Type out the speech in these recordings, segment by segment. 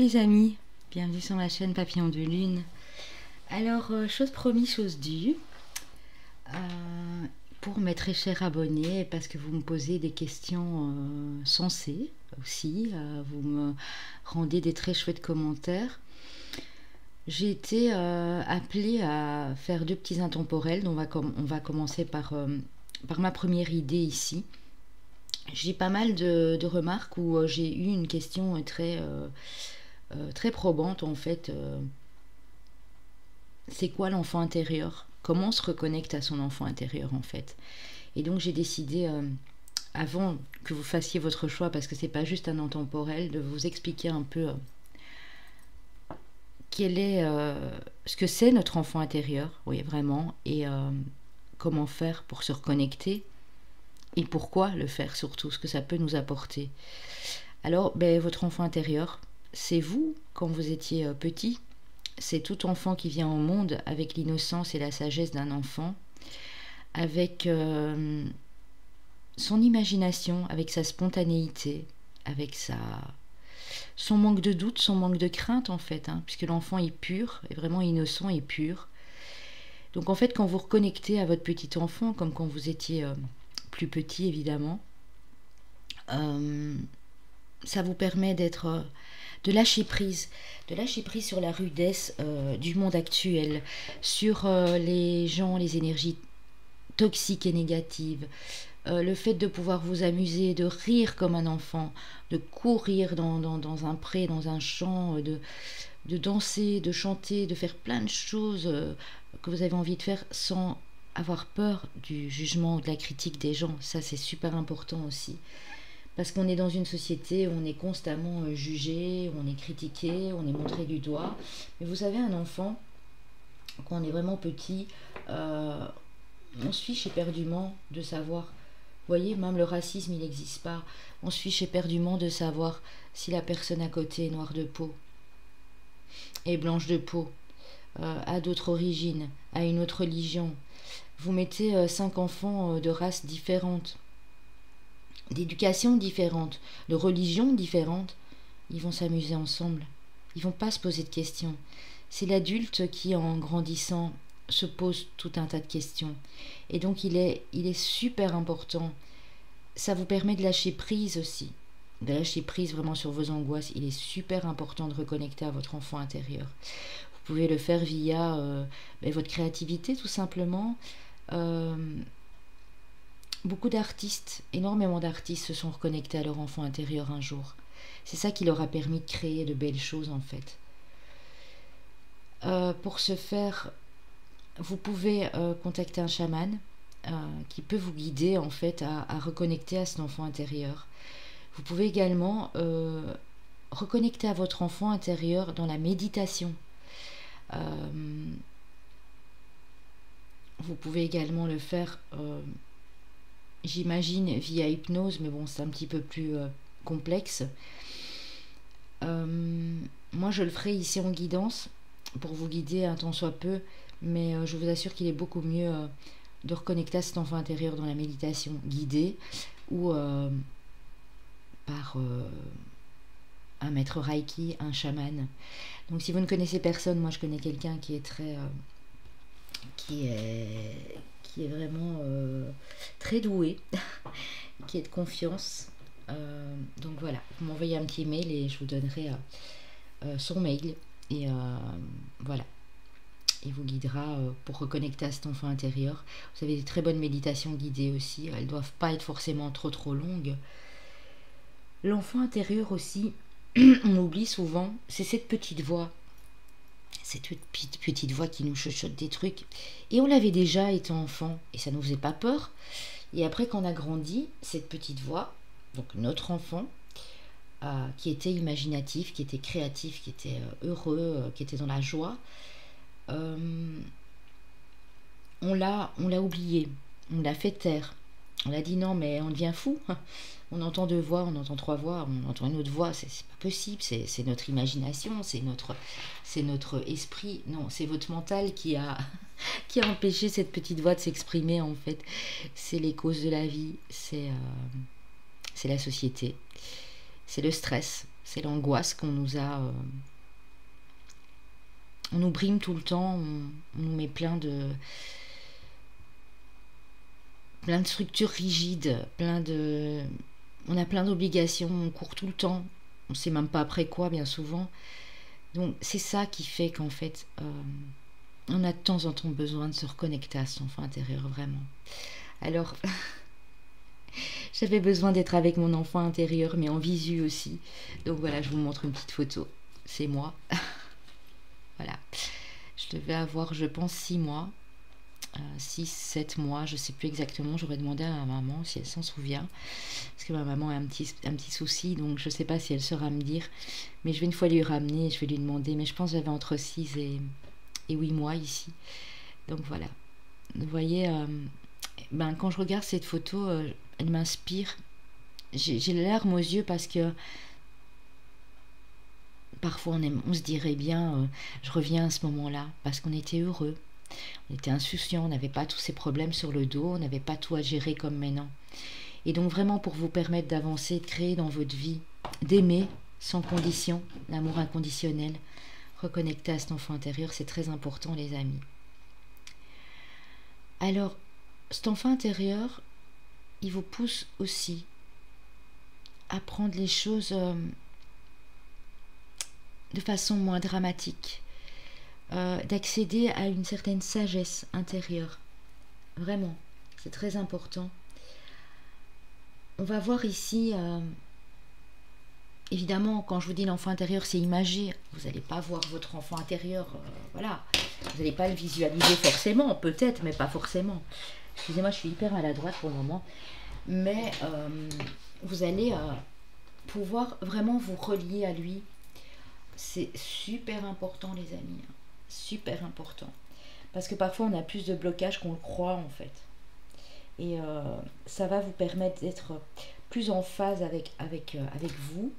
les amis, bienvenue sur ma chaîne Papillon de Lune. Alors, chose promise, chose due, pour mes très chers abonnés, parce que vous me posez des questions sensées aussi, vous me rendez des très chouettes commentaires. J'ai été appelée à faire deux petits intemporels, donc on va commencer par ma première idée ici. J'ai pas mal de remarques où j'ai eu une question très probante en fait. C'est quoi l'enfant intérieur? Comment on se reconnecte à son enfant intérieur en fait? Et donc j'ai décidé, avant que vous fassiez votre choix, parce que c'est pas juste un intemporel, de vous expliquer un peu quel est ce que c'est notre enfant intérieur, oui vraiment, et comment faire pour se reconnecter. Et pourquoi le faire surtout, ce que ça peut nous apporter. Alors, votre enfant intérieur, c'est vous quand vous étiez petit. C'est tout enfant qui vient au monde avec l'innocence et la sagesse d'un enfant, avec son imagination, avec sa spontanéité, avec son manque de doute, son manque de crainte en fait, puisque l'enfant est pur, est vraiment innocent et pur. Donc en fait, quand vous reconnectez à votre petit enfant, comme quand vous étiez plus petit évidemment, ça vous permet de lâcher prise sur la rudesse du monde actuel, sur les gens, les énergies toxiques et négatives, le fait de pouvoir vous amuser, de rire comme un enfant, de courir dans un pré, dans un champ, de danser, de chanter, de faire plein de choses que vous avez envie de faire sans avoir peur du jugement ou de la critique des gens. Ça, c'est super important aussi. Parce qu'on est dans une société où on est constamment jugé, où on est critiqué, on est montré du doigt. Mais vous savez, un enfant, quand on est vraiment petit, on se fiche éperdument de savoir. Vous voyez, même le racisme, il n'existe pas. On se fiche éperdument de savoir si la personne à côté est noire de peau, est blanche de peau, a d'autres origines, a une autre religion. Vous mettez 5 enfants de races différentes, d'éducation différente, de religion différente, ils vont s'amuser ensemble. Ils vont pas se poser de questions. C'est l'adulte qui, en grandissant, se pose tout un tas de questions. Et donc il est super important. Ça vous permet de lâcher prise aussi. De lâcher prise vraiment sur vos angoisses. Il est super important de reconnecter à votre enfant intérieur. Vous pouvez le faire via votre créativité tout simplement. Beaucoup d'artistes, énormément d'artistes se sont reconnectés à leur enfant intérieur un jour. C'est ça qui leur a permis de créer de belles choses en fait. Pour ce faire, vous pouvez contacter un chaman qui peut vous guider en fait à reconnecter à cet enfant intérieur. Vous pouvez également reconnecter à votre enfant intérieur dans la méditation. Vous pouvez également le faire, j'imagine, via hypnose, mais bon, c'est un petit peu plus complexe. Moi, je le ferai ici en guidance, pour vous guider un tant soit peu, mais je vous assure qu'il est beaucoup mieux de reconnecter à cet enfant intérieur dans la méditation guidée, ou par un maître Reiki, un chaman. Donc si vous ne connaissez personne, moi je connais quelqu'un qui est qui est vraiment très doué, qui est de confiance. Donc voilà, vous m'envoyez un petit mail et je vous donnerai son mail. Et voilà, il vous guidera pour reconnecter à cet enfant intérieur. Vous avez des très bonnes méditations guidées aussi. Elles ne doivent pas être forcément trop longues. L'enfant intérieur aussi, on oublie souvent, c'est cette petite voix. Cette petite voix qui nous chuchote des trucs. Et on l'avait déjà étant enfant, et ça ne nous faisait pas peur. Et après, quand on a grandi, cette petite voix, donc notre enfant, qui était imaginatif, qui était créatif, qui était heureux, qui était dans la joie, on l'a oublié, on l'a fait taire. On a dit non, mais on devient fou. On entend 2 voix, on entend 3 voix, on entend une autre voix, c'est pas possible, c'est notre imagination, c'est notre esprit. Non, c'est votre mental qui a empêché cette petite voix de s'exprimer en fait. C'est les causes de la vie, c'est la société, c'est le stress, C'est l'angoisse qu'on nous a... on nous brime tout le temps, on nous met plein de structures rigides, on a plein d'obligations, on court tout le temps, on ne sait même pas après quoi bien souvent. Donc c'est ça qui fait qu'en fait, on a de temps en temps besoin de se reconnecter à son enfant intérieur, vraiment. Alors, j'avais besoin d'être avec mon enfant intérieur, mais en visu aussi. Donc voilà, je vous montre une petite photo. C'est moi. Voilà. Je devais avoir, je pense, 6 mois. 6, 7 mois, je ne sais plus exactement. J'aurais demandé à ma maman si elle s'en souvient. Parce que ma maman a un petit souci, donc je ne sais pas si elle saura me dire. Mais je vais une fois lui ramener, je vais lui demander. Mais je pense que j'avais entre 6 et 8 mois ici. Donc voilà. Vous voyez, quand je regarde cette photo, elle m'inspire. J'ai les larmes aux yeux parce que parfois on se dirait bien, je reviens à ce moment-là, parce qu'on était heureux. On était insouciant, on n'avait pas tous ces problèmes sur le dos, on n'avait pas tout à gérer comme maintenant. Et donc vraiment pour vous permettre d'avancer, de créer dans votre vie, d'aimer sans condition, l'amour inconditionnel, reconnecter à cet enfant intérieur, c'est très important les amis. Alors, cet enfant intérieur, il vous pousse aussi à prendre les choses de façon moins dramatique. D'accéder à une certaine sagesse intérieure. Vraiment, c'est très important. On va voir ici, évidemment, quand je vous dis l'enfant intérieur, c'est imagé. Vous n'allez pas voir votre enfant intérieur, voilà. Vous n'allez pas le visualiser forcément, peut-être, mais pas forcément. Excusez-moi, je suis hyper maladroite pour le moment. Mais vous allez pouvoir vraiment vous relier à lui. C'est super important, les amis. Super important. Parce que parfois, on a plus de blocage qu'on le croit, en fait. Et ça va vous permettre d'être plus en phase avec vous,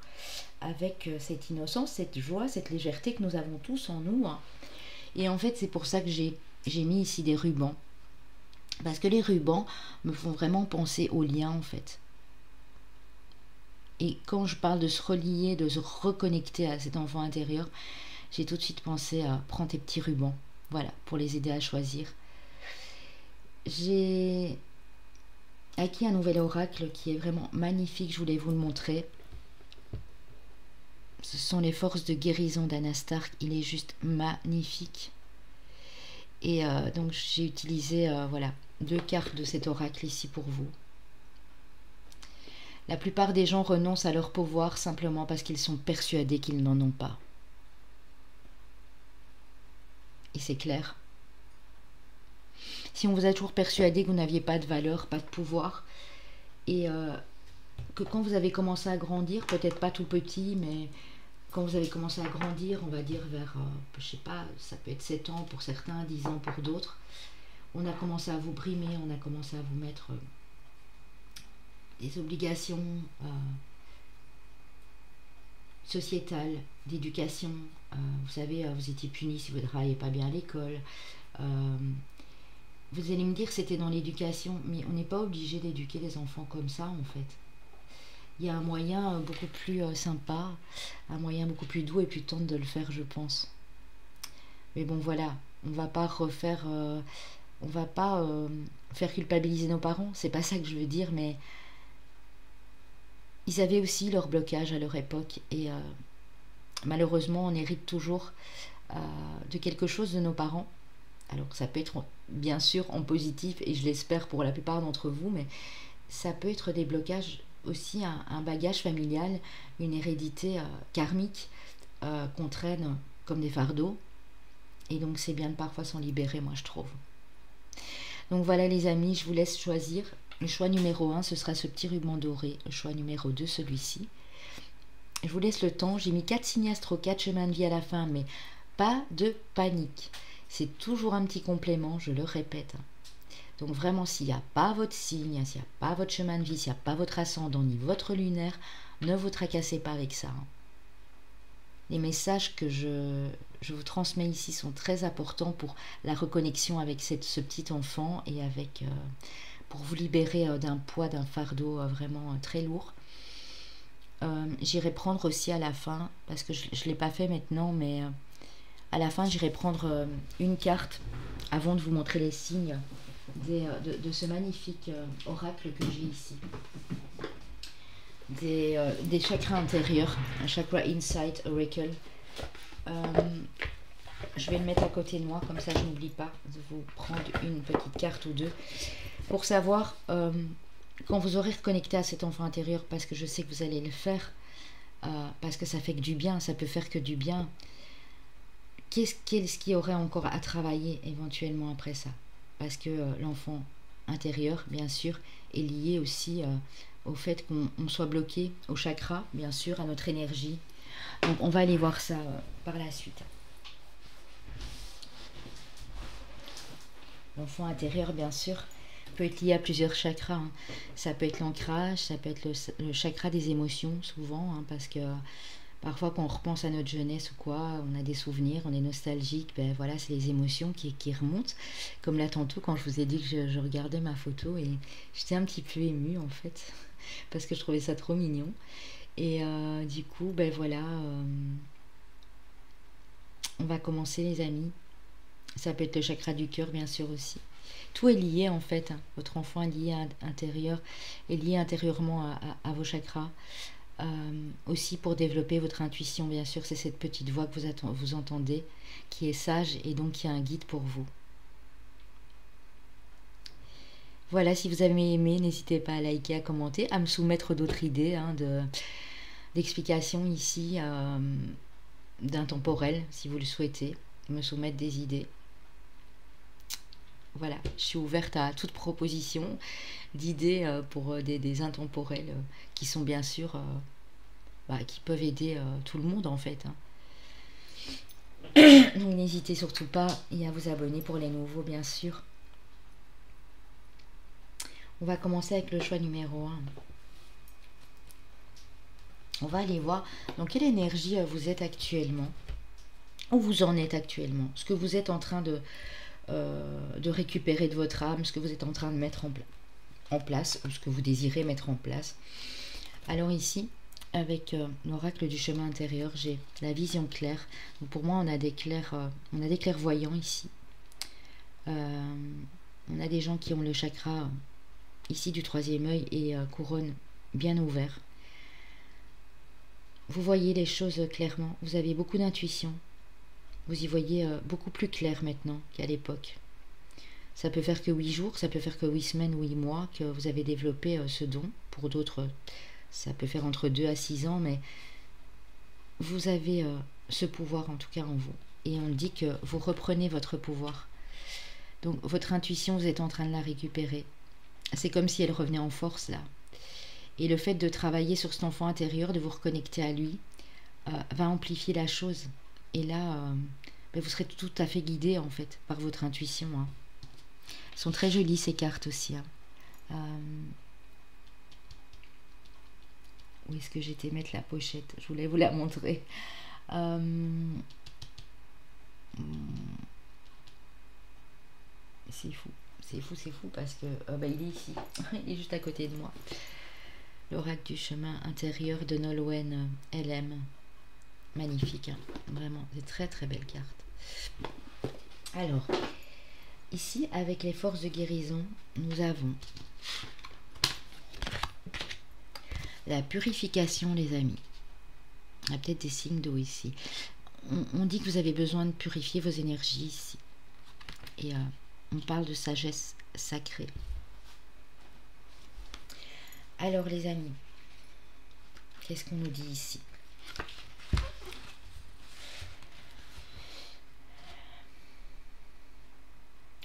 avec cette innocence, cette joie, cette légèreté que nous avons tous en nous. Hein. Et en fait, c'est pour ça que j'ai mis ici des rubans. Parce que les rubans me font vraiment penser au lien, en fait. Et quand je parle de se relier, de se reconnecter à cet enfant intérieur, j'ai tout de suite pensé à prendre tes petits rubans. Voilà, pour les aider à choisir. J'ai acquis un nouvel oracle qui est vraiment magnifique, je voulais vous le montrer. Ce sont les forces de guérison d'Anna Stark, il est juste magnifique. Et donc j'ai utilisé voilà, 2 cartes de cet oracle ici pour vous. La plupart des gens renoncent à leur pouvoir simplement parce qu'ils sont persuadés qu'ils n'en ont pas. Et c'est clair. Si on vous a toujours persuadé que vous n'aviez pas de valeur, pas de pouvoir, et que quand vous avez commencé à grandir, peut-être pas tout petit, mais quand vous avez commencé à grandir, on va dire vers, je sais pas, ça peut être 7 ans pour certains, 10 ans pour d'autres, on a commencé à vous brimer, on a commencé à vous mettre des obligations sociétales, d'éducation. Vous savez, vous étiez puni si vous ne travailliez pas bien à l'école. Vous allez me dire que c'était dans l'éducation, mais on n'est pas obligé d'éduquer les enfants comme ça en fait. Il y a un moyen beaucoup plus sympa, un moyen beaucoup plus doux et plus tendre de le faire, je pense. Mais bon voilà, on va pas refaire, on va pas faire culpabiliser nos parents, c'est pas ça que je veux dire, mais ils avaient aussi leur blocage à leur époque et malheureusement on hérite toujours de quelque chose de nos parents. Alors ça peut être bien sûr en positif et je l'espère pour la plupart d'entre vous, mais ça peut être des blocages aussi, un bagage familial, une hérédité karmique qu'on traîne comme des fardeaux. Et donc c'est bien de parfois s'en libérer, moi je trouve. Donc voilà les amis, je vous laisse choisir. Le choix numéro 1, ce sera ce petit ruban doré. Le choix numéro 2, celui-ci. Je vous laisse le temps. J'ai mis 4 signes astro, 4 chemins de vie à la fin, mais pas de panique. C'est toujours un petit complément, je le répète. Donc vraiment, s'il n'y a pas votre signe, s'il n'y a pas votre chemin de vie, s'il n'y a pas votre ascendant ni votre lunaire, ne vous tracassez pas avec ça. Les messages que je vous transmets ici sont très importants pour la reconnexion avec ce petit enfant et avec pour vous libérer d'un poids, d'un fardeau vraiment très lourd. J'irai prendre aussi à la fin, parce que je ne l'ai pas fait maintenant, mais à la fin j'irai prendre une carte avant de vous montrer les signes de ce magnifique oracle que j'ai ici. Des chakras intérieurs, un chakra Insight Oracle. Je vais le mettre à côté de moi, comme ça je n'oublie pas de vous prendre une petite carte ou deux pour savoir quand vous aurez reconnecté à cet enfant intérieur, parce que je sais que vous allez le faire, parce que ça fait que du bien, ça peut faire que du bien. Qu'est-ce qu'il y aurait encore à travailler éventuellement après ça? Parce que l'enfant intérieur, bien sûr, est lié aussi au fait qu'on soit bloqué au chakra, bien sûr, à notre énergie. Donc on va aller voir ça par la suite. L'enfant intérieur, bien sûr, peut être lié à plusieurs chakras. Hein. Ça peut être l'ancrage, ça peut être le chakra des émotions, souvent, hein, parce que parfois quand on repense à notre jeunesse ou quoi, on a des souvenirs, on est nostalgique, ben voilà, c'est les émotions qui remontent. Comme là tantôt, quand je vous ai dit que je regardais ma photo et j'étais un petit peu émue en fait, parce que je trouvais ça trop mignon. Et du coup, ben voilà, on va commencer les amis. Ça peut être le chakra du cœur, bien sûr aussi. Tout est lié en fait. Hein. Votre enfant est lié intérieur, est lié intérieurement à vos chakras. Aussi pour développer votre intuition, bien sûr, c'est cette petite voix que vous entendez, qui est sage et donc qui a un guide pour vous. Voilà, si vous avez aimé, n'hésitez pas à liker, à commenter, à me soumettre d'autres idées hein, d'explications ici, d'intemporel, si vous le souhaitez, me soumettre des idées. Voilà, je suis ouverte à toute proposition d'idées pour des intemporels qui sont bien sûr, qui peuvent aider tout le monde en fait. Hein. Donc n'hésitez surtout pas et à vous abonner pour les nouveaux, bien sûr. On va commencer avec le choix numéro 1. On va aller voir dans quelle énergie vous êtes actuellement, où vous en êtes actuellement, ce que vous êtes en train de récupérer de votre âme, ce que vous êtes en train de mettre en place, ou ce que vous désirez mettre en place. Alors ici, avec l'oracle du chemin intérieur, j'ai la vision claire. Donc pour moi, on a des clairvoyants ici. On a des gens qui ont le chakra ici du troisième œil et couronne bien ouvert. Vous voyez les choses clairement. Vous avez beaucoup d'intuition. Vous y voyez beaucoup plus clair maintenant qu'à l'époque. Ça peut faire que 8 jours, ça peut faire que 8 semaines, 8 mois que vous avez développé ce don. Pour d'autres, ça peut faire entre 2 à 6 ans, mais vous avez ce pouvoir en tout cas en vous. Et on dit que vous reprenez votre pouvoir. Donc votre intuition, vous êtes en train de la récupérer. C'est comme si elle revenait en force là. Et le fait de travailler sur cet enfant intérieur, de vous reconnecter à lui, va amplifier la chose. Et là, vous serez tout à fait guidé en fait par votre intuition. Hein. Elles sont très jolies ces cartes aussi. Hein. Où est-ce que j'étais mettre la pochette? Je voulais vous la montrer. C'est fou. C'est fou, c'est fou parce que il est ici. Il est juste à côté de moi. L'oracle du chemin intérieur de Nolwenn LM. Magnifique, hein. Vraiment, c'est très très belle carte. Alors, ici, avec les forces de guérison, nous avons la purification, les amis. Il y a peut-être des signes d'eau ici. On dit que vous avez besoin de purifier vos énergies ici. Et on parle de sagesse sacrée. Alors, les amis, qu'est-ce qu'on nous dit ici?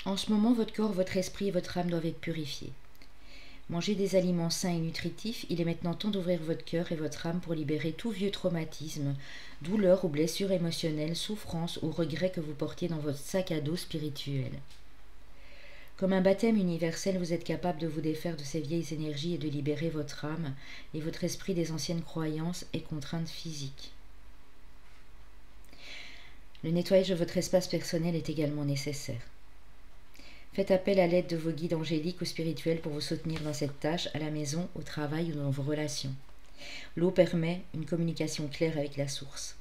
En ce moment, votre corps, votre esprit et votre âme doivent être purifiés. Mangez des aliments sains et nutritifs. Il est maintenant temps d'ouvrir votre cœur et votre âme pour libérer tout vieux traumatisme, douleur ou blessure émotionnelle, souffrance ou regret que vous portiez dans votre sac à dos spirituel. Comme un baptême universel, vous êtes capable de vous défaire de ces vieilles énergies et de libérer votre âme et votre esprit des anciennes croyances et contraintes physiques. Le nettoyage de votre espace personnel est également nécessaire. Faites appel à l'aide de vos guides angéliques ou spirituels pour vous soutenir dans cette tâche, à la maison, au travail ou dans vos relations. L'eau permet une communication claire avec la source.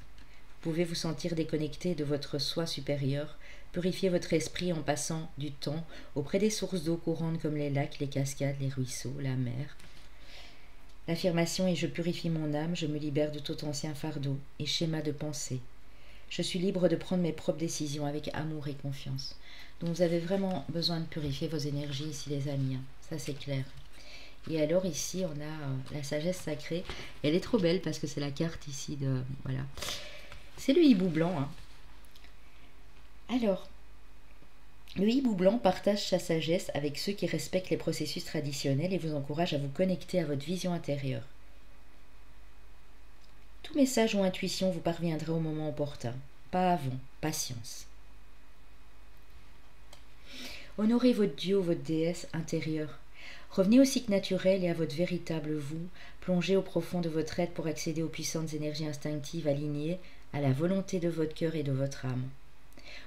Vous pouvez vous sentir déconnecté de votre soi supérieur, purifier votre esprit en passant du temps auprès des sources d'eau courantes comme les lacs, les cascades, les ruisseaux, la mer. L'affirmation est « Je purifie mon âme, je me libère de tout ancien fardeau et schéma de pensée. Je suis libre de prendre mes propres décisions avec amour et confiance. » Donc vous avez vraiment besoin de purifier vos énergies ici les amis, ça c'est clair. Et alors ici on a la sagesse sacrée, elle est trop belle parce que c'est la carte ici de... Voilà. C'est le hibou blanc. Alors, le hibou blanc partage sa sagesse avec ceux qui respectent les processus traditionnels et vous encourage à vous connecter à votre vision intérieure. Tout message ou intuition vous parviendra au moment opportun, pas avant, patience. Honorez votre dieu ou votre déesse intérieure. Revenez au cycle naturel et à votre véritable vous, plongez au profond de votre être pour accéder aux puissantes énergies instinctives alignées à la volonté de votre cœur et de votre âme.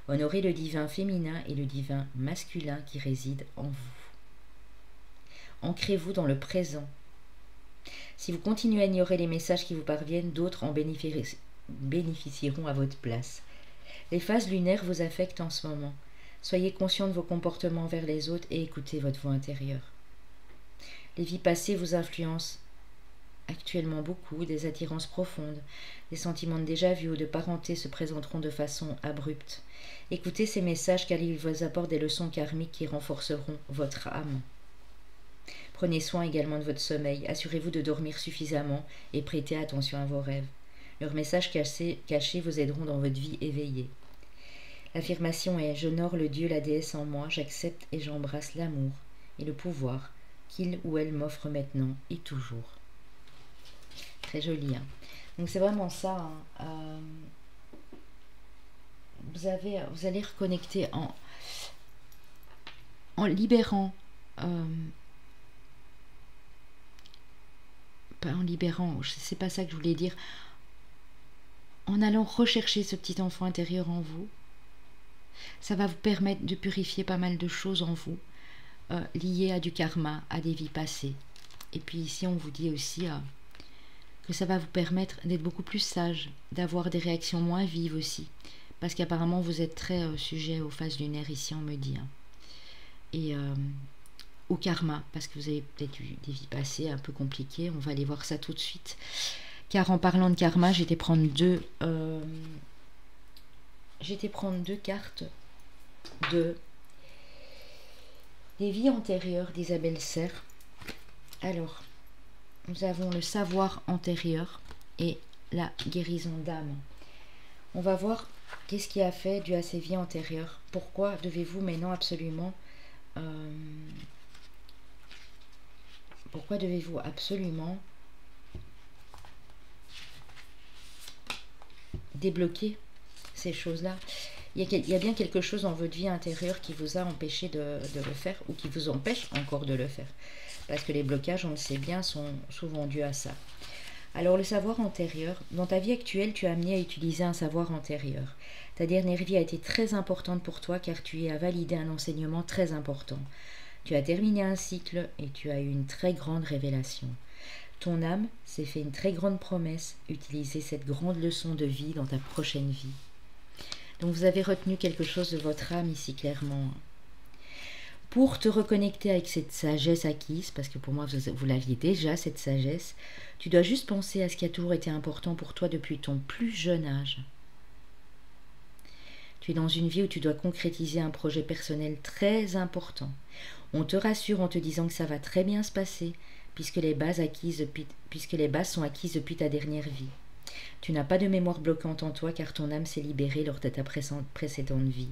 Honorez le divin féminin et le divin masculin qui résident en vous. Ancrez-vous dans le présent. Si vous continuez à ignorer les messages qui vous parviennent, d'autres en bénéficieront à votre place. Les phases lunaires vous affectent en ce moment. Soyez conscient de vos comportements envers les autres et écoutez votre voix intérieure. Les vies passées vous influencent actuellement beaucoup, des attirances profondes, des sentiments de déjà-vu ou de parenté se présenteront de façon abrupte. Écoutez ces messages car ils vous apportent des leçons karmiques qui renforceront votre âme. Prenez soin également de votre sommeil, assurez-vous de dormir suffisamment et prêtez attention à vos rêves. Leurs messages cachés vous aideront dans votre vie éveillée. L'affirmation est « J'honore le Dieu, la déesse en moi, j'accepte et j'embrasse l'amour et le pouvoir qu'il ou elle m'offre maintenant et toujours. » Très joli. Donc c'est vraiment ça. Vous allez reconnecter en libérant, pas en libérant, c'est pas ça que je voulais dire, en allant rechercher ce petit enfant intérieur en vous. Ça va vous permettre de purifier pas mal de choses en vous, liées à du karma, à des vies passées. Et puis ici on vous dit aussi que ça va vous permettre d'être beaucoup plus sage, d'avoir des réactions moins vives aussi, parce qu'apparemment vous êtes très sujet aux phases lunaires ici on me dit, et au karma, parce que vous avez peut-être eu des vies passées un peu compliquées, on va aller voir ça tout de suite, car en parlant de karma, j'étais prendre deux cartes des vies antérieures d'Isabelle Serre. Alors, nous avons le savoir antérieur et la guérison d'âme. On va voir qu'est-ce qui a fait dû à ces vies antérieures. Pourquoi devez-vous maintenant absolument débloquer ces choses-là? Il y a bien quelque chose dans votre vie intérieure qui vous a empêché de le faire ou qui vous empêche encore de le faire. Parce que les blocages, on le sait bien, sont souvent dus à ça. Alors le savoir antérieur, dans ta vie actuelle, tu as amené à utiliser un savoir antérieur. Ta dernière vie a été très importante pour toi car tu as validé un enseignement très important. Tu as terminé un cycle et tu as eu une très grande révélation. Ton âme s'est fait une très grande promesse, utiliser cette grande leçon de vie dans ta prochaine vie. Donc vous avez retenu quelque chose de votre âme ici clairement. Pour te reconnecter avec cette sagesse acquise, parce que pour moi vous l'aviez déjà cette sagesse, tu dois juste penser à ce qui a toujours été important pour toi depuis ton plus jeune âge. Tu es dans une vie où tu dois concrétiser un projet personnel très important. On te rassure en te disant que ça va très bien se passer, puisque les bases sont acquises depuis ta dernière vie. Tu n'as pas de mémoire bloquante en toi car ton âme s'est libérée lors de ta précédente vie.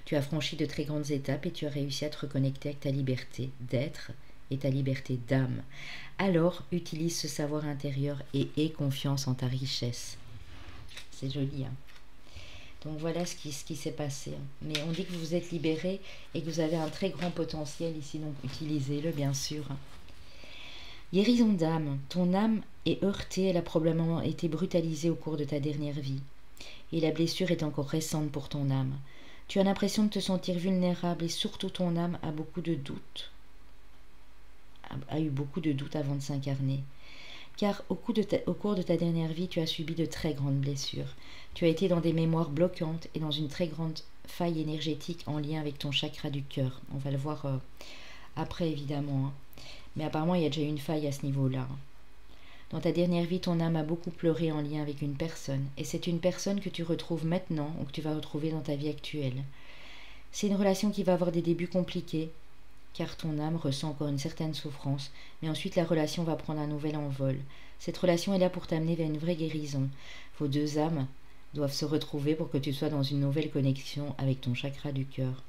Tu as franchi de très grandes étapes et tu as réussi à te reconnecter avec ta liberté d'être et ta liberté d'âme. Alors, utilise ce savoir intérieur et aie confiance en ta richesse. C'est joli, hein? Donc voilà ce qui s'est passé. Mais on dit que vous êtes libéré et que vous avez un très grand potentiel ici, donc utilisez-le bien sûr. Guérison d'âme. Ton âme est heurtée, elle a probablement été brutalisée au cours de ta dernière vie. Et la blessure est encore récente pour ton âme. Tu as l'impression de te sentir vulnérable et surtout ton âme a beaucoup de doutes. A eu beaucoup de doutes avant de s'incarner. car au cours de ta dernière vie, tu as subi de très grandes blessures. Tu as été dans des mémoires bloquantes et dans une très grande faille énergétique en lien avec ton chakra du cœur. On va le voir après, évidemment. Hein. Mais apparemment, il y a déjà eu une faille à ce niveau-là. Hein. Dans ta dernière vie, ton âme a beaucoup pleuré en lien avec une personne. Et c'est une personne que tu retrouves maintenant ou que tu vas retrouver dans ta vie actuelle. C'est une relation qui va avoir des débuts compliqués, car ton âme ressent encore une certaine souffrance, mais ensuite la relation va prendre un nouvel envol. Cette relation est là pour t'amener vers une vraie guérison. Vos deux âmes doivent se retrouver pour que tu sois dans une nouvelle connexion avec ton chakra du cœur.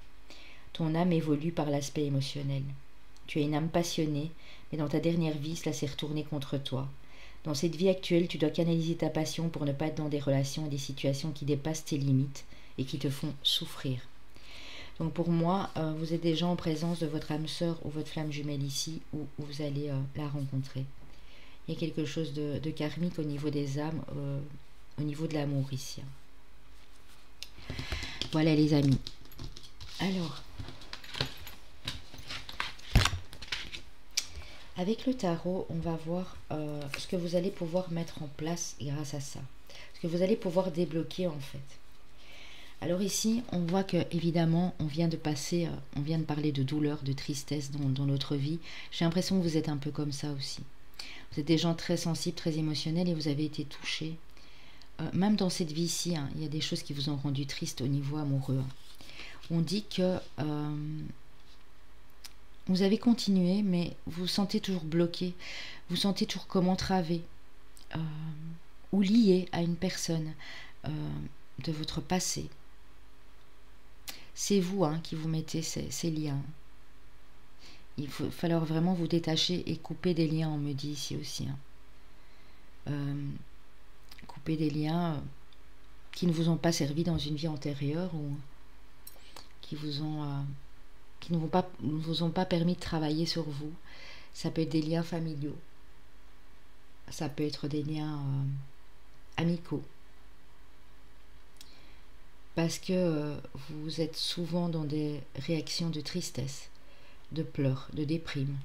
Ton âme évolue par l'aspect émotionnel. Tu es une âme passionnée, mais dans ta dernière vie, cela s'est retourné contre toi. Dans cette vie actuelle, tu dois canaliser ta passion pour ne pas être dans des relations et des situations qui dépassent tes limites et qui te font souffrir. Donc pour moi, vous êtes déjà en présence de votre âme sœur ou votre flamme jumelle ici, où vous allez la rencontrer. Il y a quelque chose de karmique au niveau des âmes, au niveau de l'amour ici. Voilà les amis. Alors, avec le tarot, on va voir ce que vous allez pouvoir mettre en place grâce à ça. Ce que vous allez pouvoir débloquer en fait. Alors ici, on voit que évidemment, on vient de parler de douleur, de tristesse dans notre vie. J'ai l'impression que vous êtes un peu comme ça aussi. Vous êtes des gens très sensibles, très émotionnels et vous avez été touchés. Même dans cette vie-ci, hein, il y a des choses qui vous ont rendu triste au niveau amoureux. On dit que vous avez continué, mais vous vous sentez toujours bloqué. Vous sentez toujours comme entravé ou lié à une personne de votre passé. C'est vous qui vous mettez ces liens. Il va falloir vraiment vous détacher et couper des liens, on me dit ici aussi. Couper des liens qui ne vous ont pas servi dans une vie antérieure ou qui ne vous ont pas permis de travailler sur vous. Ça peut être des liens familiaux. Ça peut être des liens amicaux. Parce que vous êtes souvent dans des réactions de tristesse, de pleurs, de déprime.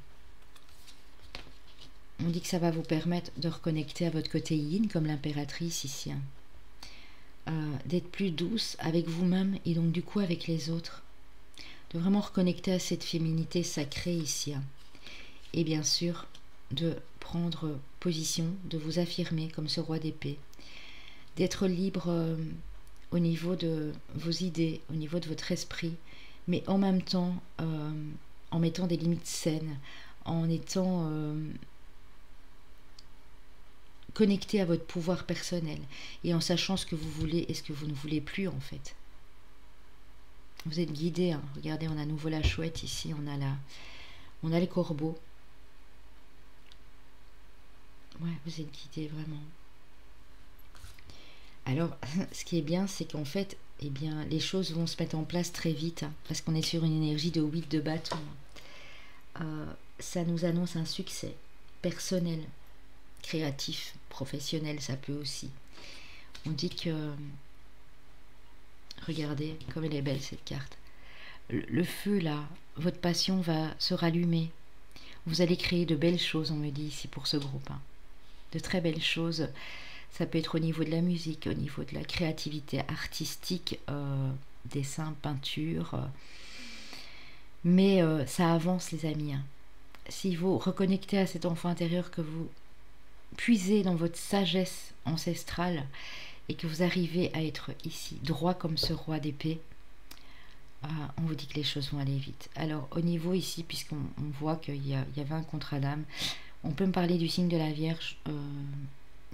On dit que ça va vous permettre de reconnecter à votre côté yin, comme l'impératrice ici. D'être plus douce avec vous-même et donc du coup avec les autres. De vraiment reconnecter à cette féminité sacrée ici. Et bien sûr, de prendre position, de vous affirmer comme ce roi d'épée. D'être libre au niveau de vos idées, au niveau de votre esprit, mais en même temps en mettant des limites saines, en étant connecté à votre pouvoir personnel et en sachant ce que vous voulez et ce que vous ne voulez plus en fait. Vous êtes guidé, hein. Regardez, on a à nouveau la chouette ici, on a les corbeaux. Ouais, vous êtes guidé vraiment. Alors, ce qui est bien, c'est qu'en fait, eh bien, les choses vont se mettre en place très vite, hein, parce qu'on est sur une énergie de 8 de bâton. Ça nous annonce un succès personnel, créatif, professionnel, ça peut aussi. On dit que... Regardez comme elle est belle cette carte. Le feu là, votre passion va se rallumer. Vous allez créer de belles choses, on me dit ici pour ce groupe. Hein. De très belles choses. Ça peut être au niveau de la musique, au niveau de la créativité artistique, dessin, peinture. Mais ça avance les amis. Hein. Si vous reconnectez à cet enfant intérieur, que vous puisez dans votre sagesse ancestrale et que vous arrivez à être ici, droit comme ce roi d'épée, on vous dit que les choses vont aller vite. Alors au niveau ici, puisqu'on voit qu'il y avait un contrat d'âme, on peut me parler du signe de la Vierge,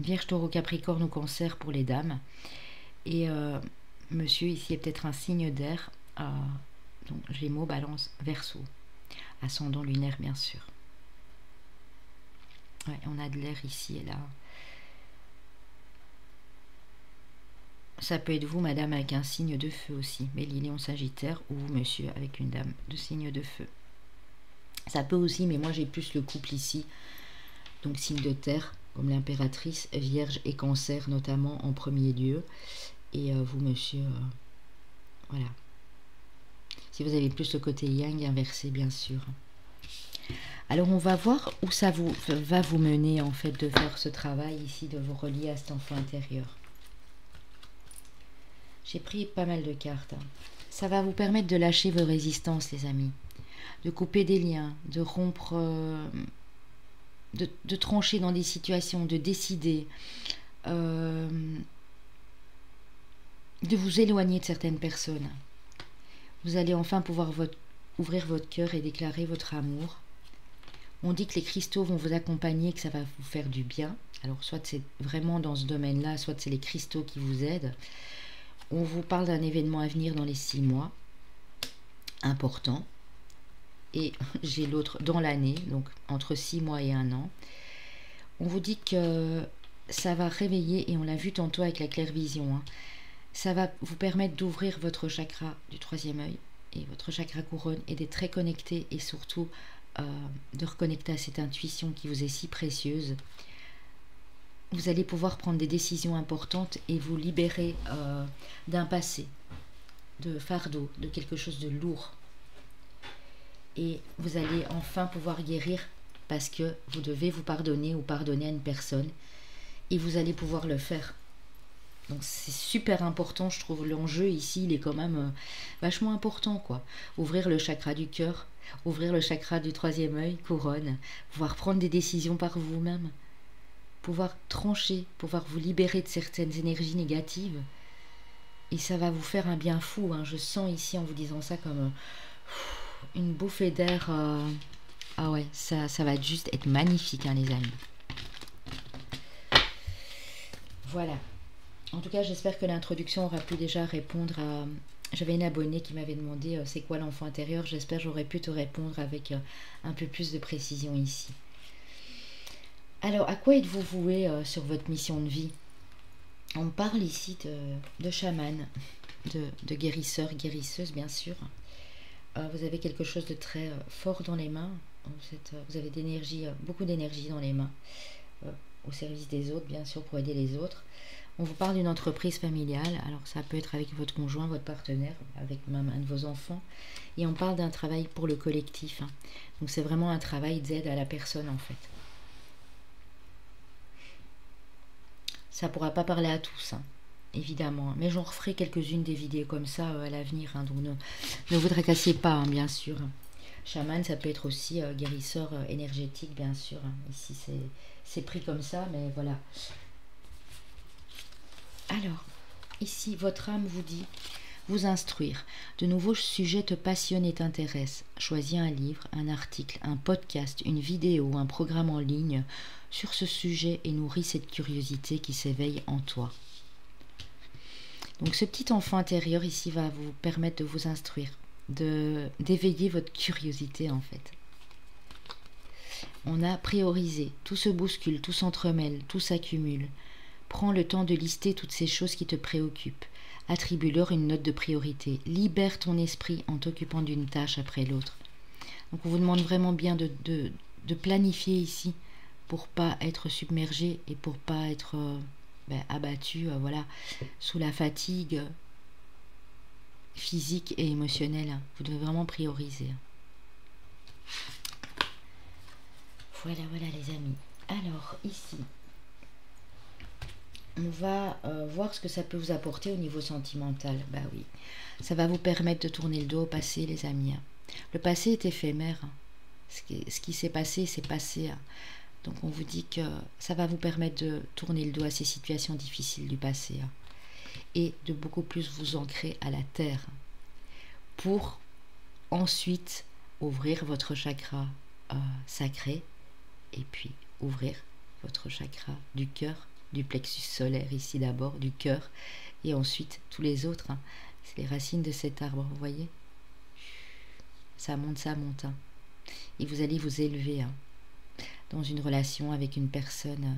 Vierge, Taureau, Capricorne ou Cancer pour les dames. Et monsieur ici est peut-être un signe d'air, donc Gémeaux, Balance, Verseau. Ascendant lunaire bien sûr. Ouais, on a de l'air ici et là. Ça peut être vous, madame, avec un signe de feu aussi, Bélier, Lion, Sagittaire, ou vous, monsieur, avec une dame de signe de feu. Ça peut aussi, mais moi j'ai plus le couple ici, donc signe de terre, comme l'impératrice, Vierge et Cancer notamment en premier lieu. Et vous, monsieur, voilà. Si vous avez plus le côté yang, inversé, bien sûr. Alors on va voir où ça va vous mener en fait de faire ce travail ici, de vous relier à cet enfant intérieur. J'ai pris pas mal de cartes. Ça va vous permettre de lâcher vos résistances, les amis. De couper des liens, de rompre, de trancher dans des situations, de décider, de vous éloigner de certaines personnes. Vous allez enfin pouvoir ouvrir votre cœur et déclarer votre amour. On dit que les cristaux vont vous accompagner, que ça va vous faire du bien. Alors soit c'est vraiment dans ce domaine-là, soit c'est les cristaux qui vous aident. On vous parle d'un événement à venir dans les 6 mois, important. Et j'ai l'autre dans l'année, donc entre 6 mois et 1 an. On vous dit que ça va réveiller, et on l'a vu tantôt avec la clairvision, hein, ça va vous permettre d'ouvrir votre chakra du 3e œil et votre chakra couronne et d'être très connecté et surtout de reconnecter à cette intuition qui vous est si précieuse. Vous allez pouvoir prendre des décisions importantes et vous libérer d'un passé, de fardeau, de quelque chose de lourd. Et vous allez enfin pouvoir guérir parce que vous devez vous pardonner ou pardonner à une personne et vous allez pouvoir le faire. Donc c'est super important, je trouve l'enjeu ici, il est quand même vachement important quoi. Ouvrir le chakra du cœur, ouvrir le chakra du 3e œil, couronne, pouvoir prendre des décisions par vous-même, pouvoir trancher, pouvoir vous libérer de certaines énergies négatives. Et ça va vous faire un bien fou, hein. Je sens ici en vous disant ça comme une bouffée d'air. Ah ouais, ça va juste être magnifique, hein, les amis. Voilà. En tout cas, j'espère que l'introduction aura pu déjà répondre à... J'avais une abonnée qui m'avait demandé c'est quoi l'enfant intérieur. J'espère que j'aurais pu te répondre avec un peu plus de précision ici. Alors, à quoi êtes-vous voué sur votre mission de vie? On parle ici de chaman, de guérisseur, guérisseuse, bien sûr. Vous avez quelque chose de très fort dans les mains. Vous avez beaucoup d'énergie dans les mains. Au service des autres, bien sûr, pour aider les autres. On vous parle d'une entreprise familiale, alors ça peut être avec votre conjoint, votre partenaire, avec même un de vos enfants. Et on parle d'un travail pour le collectif, hein. Donc c'est vraiment un travail d'aide à la personne en fait. Ça ne pourra pas parler à tous, hein, évidemment. Mais j'en referai quelques-unes des vidéos comme ça à l'avenir, hein, donc ne vous tracassez pas, hein, bien sûr. Chaman, ça peut être aussi guérisseur énergétique, bien sûr. Hein. Ici c'est pris comme ça, mais voilà. Alors, ici, votre âme vous dit vous instruire. De nouveaux sujets te passionnent et t'intéressent. Choisis un livre, un article, un podcast, une vidéo, un programme en ligne sur ce sujet et nourris cette curiosité qui s'éveille en toi. Donc ce petit enfant intérieur ici va vous permettre de vous instruire, d'éveiller votre curiosité en fait. On a priorisé, tout se bouscule, tout s'entremêle, tout s'accumule. Prends le temps de lister toutes ces choses qui te préoccupent. Attribue-leur une note de priorité. Libère ton esprit en t'occupant d'une tâche après l'autre. Donc on vous demande vraiment bien de planifier ici pour pas être submergé et pour pas être abattu voilà, sous la fatigue physique et émotionnelle. Vous devez vraiment prioriser. Voilà les amis. Alors ici, on va voir ce que ça peut vous apporter au niveau sentimental. Bah oui, ça va vous permettre de tourner le dos au passé, les amis. Le passé est éphémère. Ce qui s'est passé, c'est passé. Donc on vous dit que ça va vous permettre de tourner le dos à ces situations difficiles du passé et de beaucoup plus vous ancrer à la terre pour ensuite ouvrir votre chakra sacré et puis ouvrir votre chakra du cœur, du plexus solaire ici d'abord, du cœur, et ensuite tous les autres. C'est les racines de cet arbre, vous voyez. Ça monte, hein. Et vous allez vous élever dans une relation avec une personne.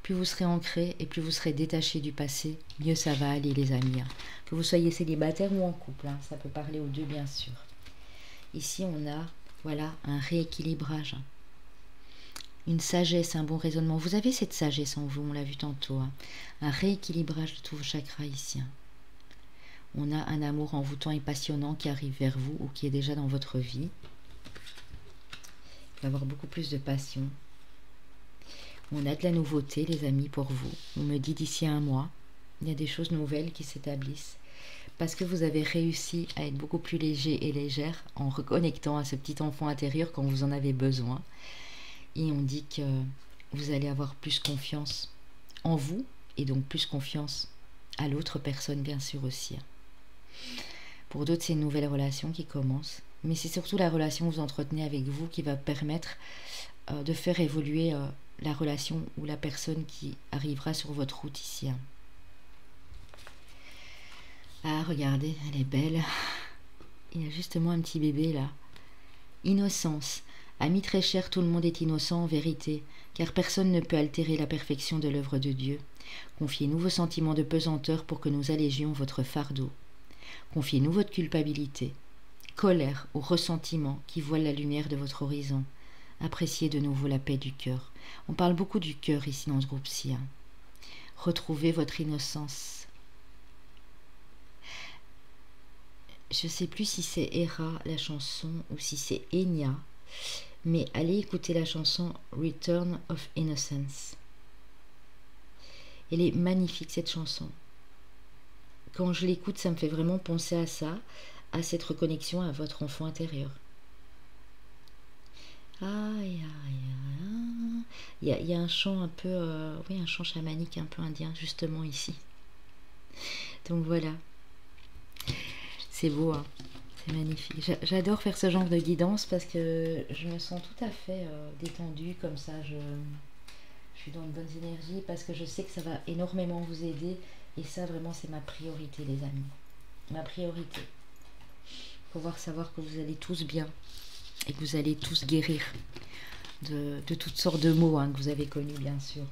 Plus vous serez ancré et plus vous serez détaché du passé, mieux ça va aller, les amis. Que vous soyez célibataire ou en couple, ça peut parler aux deux, bien sûr. Ici, on a, voilà, un rééquilibrage. Une sagesse, un bon raisonnement. Vous avez cette sagesse en vous, on l'a vu tantôt. Un rééquilibrage de tous vos chakras ici. On a un amour envoûtant et passionnant qui arrive vers vous ou qui est déjà dans votre vie. d'avoir beaucoup plus de passion. On a de la nouveauté, les amis, pour vous. On me dit d'ici 1 mois, il y a des choses nouvelles qui s'établissent. Parce que vous avez réussi à être beaucoup plus léger et légère en reconnectant à ce petit enfant intérieur quand vous en avez besoin. Et on dit que vous allez avoir plus confiance en vous et donc plus confiance à l'autre personne, bien sûr aussi. Pour d'autres, c'est une nouvelle relation qui commence. Mais c'est surtout la relation que vous entretenez avec vous qui va permettre de faire évoluer la relation ou la personne qui arrivera sur votre route ici. Ah, regardez, elle est belle. Il y a justement un petit bébé là. Innocence. Ami très cher, tout le monde est innocent en vérité, car personne ne peut altérer la perfection de l'œuvre de Dieu. Confiez-nous vos sentiments de pesanteur pour que nous allégions votre fardeau. Confiez-nous votre culpabilité, colère ou ressentiment qui voile la lumière de votre horizon. Appréciez de nouveau la paix du cœur. On parle beaucoup du cœur ici dans ce groupe-ci. Retrouvez votre innocence. Je ne sais plus si c'est Hera la chanson ou si c'est Enya, mais allez écouter la chanson Return of Innocence. Elle est magnifique cette chanson. Quand je l'écoute, ça me fait vraiment penser à ça, à cette reconnexion à votre enfant intérieur. Il y a un chant un peu, oui, un chant chamanique un peu indien justement ici. Donc voilà, c'est beau, hein, c'est magnifique. J'adore faire ce genre de guidance parce que je me sens tout à fait détendue comme ça. Je suis dans de bonnes énergies parce que je sais que ça va énormément vous aider et ça vraiment c'est ma priorité, les amis. Ma priorité. Pouvoir savoir que vous allez tous bien et que vous allez tous guérir de toutes sortes de maux que vous avez connus, bien sûr.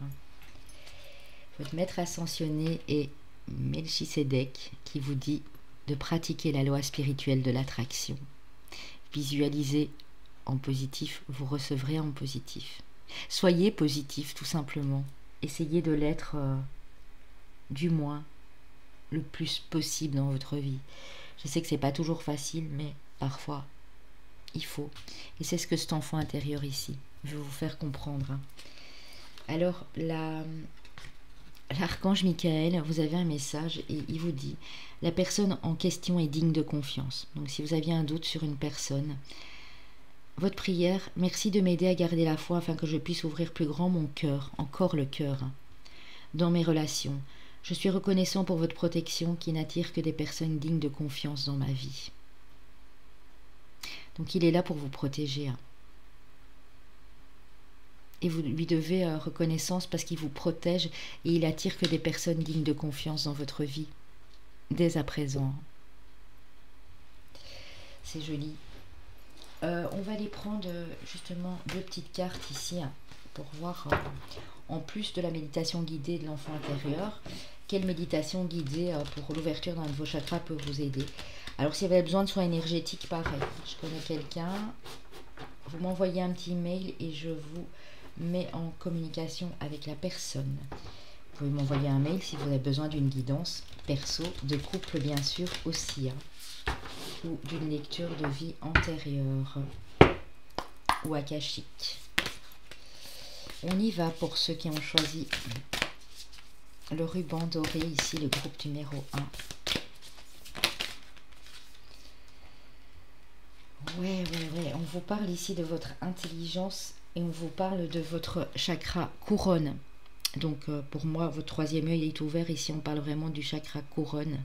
Votre maître ascensionné est Melchisédek qui vous dit de pratiquer la loi spirituelle de l'attraction. Visualisez en positif, vous recevrez en positif. Soyez positif, tout simplement. Essayez de l'être du moins le plus possible dans votre vie. Je sais que c'est pas toujours facile, mais parfois il faut. Et c'est ce que cet enfant intérieur ici veut vous faire comprendre. Alors, l'archange Michael, vous avez un message et il vous dit la personne en question est digne de confiance. Donc, si vous aviez un doute sur une personne, votre prière, merci de m'aider à garder la foi afin que je puisse ouvrir plus grand mon cœur, encore le cœur, dans mes relations. Je suis reconnaissant pour votre protection qui n'attire que des personnes dignes de confiance dans ma vie. Donc il est là pour vous protéger. Et vous lui devez reconnaissance parce qu'il vous protège et il attire que des personnes dignes de confiance dans votre vie, dès à présent. C'est joli. On va aller prendre justement 2 petites cartes ici pour voir, en plus de la méditation guidée de l'enfant intérieur, quelle méditation guidée pour l'ouverture d'un de vos chakras peut vous aider. Alors si vous avez besoin de soins énergétiques, pareil, je connais quelqu'un, vous m'envoyez un petit mail et je vous mets en communication avec la personne. Vous pouvez m'envoyer un mail si vous avez besoin d'une guidance perso, de couple bien sûr aussi, ou d'une lecture de vie antérieure ou akashique. On y va pour ceux qui ont choisi le ruban doré ici, le groupe numéro 1. Ouais, on vous parle ici de votre intelligence et on vous parle de votre chakra couronne. Donc pour moi, votre 3e œil est ouvert. Ici, on parle vraiment du chakra couronne.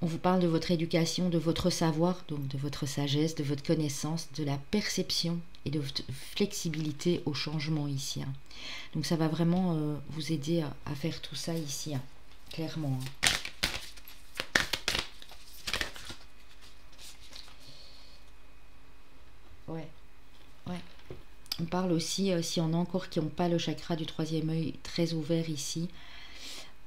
On vous parle de votre éducation, de votre savoir, donc de votre sagesse, de votre connaissance, de la perception et de votre flexibilité au changement ici. Donc ça va vraiment vous aider à faire tout ça ici, clairement. Ouais. On parle aussi, si on a encore qui n'ont pas le chakra du 3e œil très ouvert ici,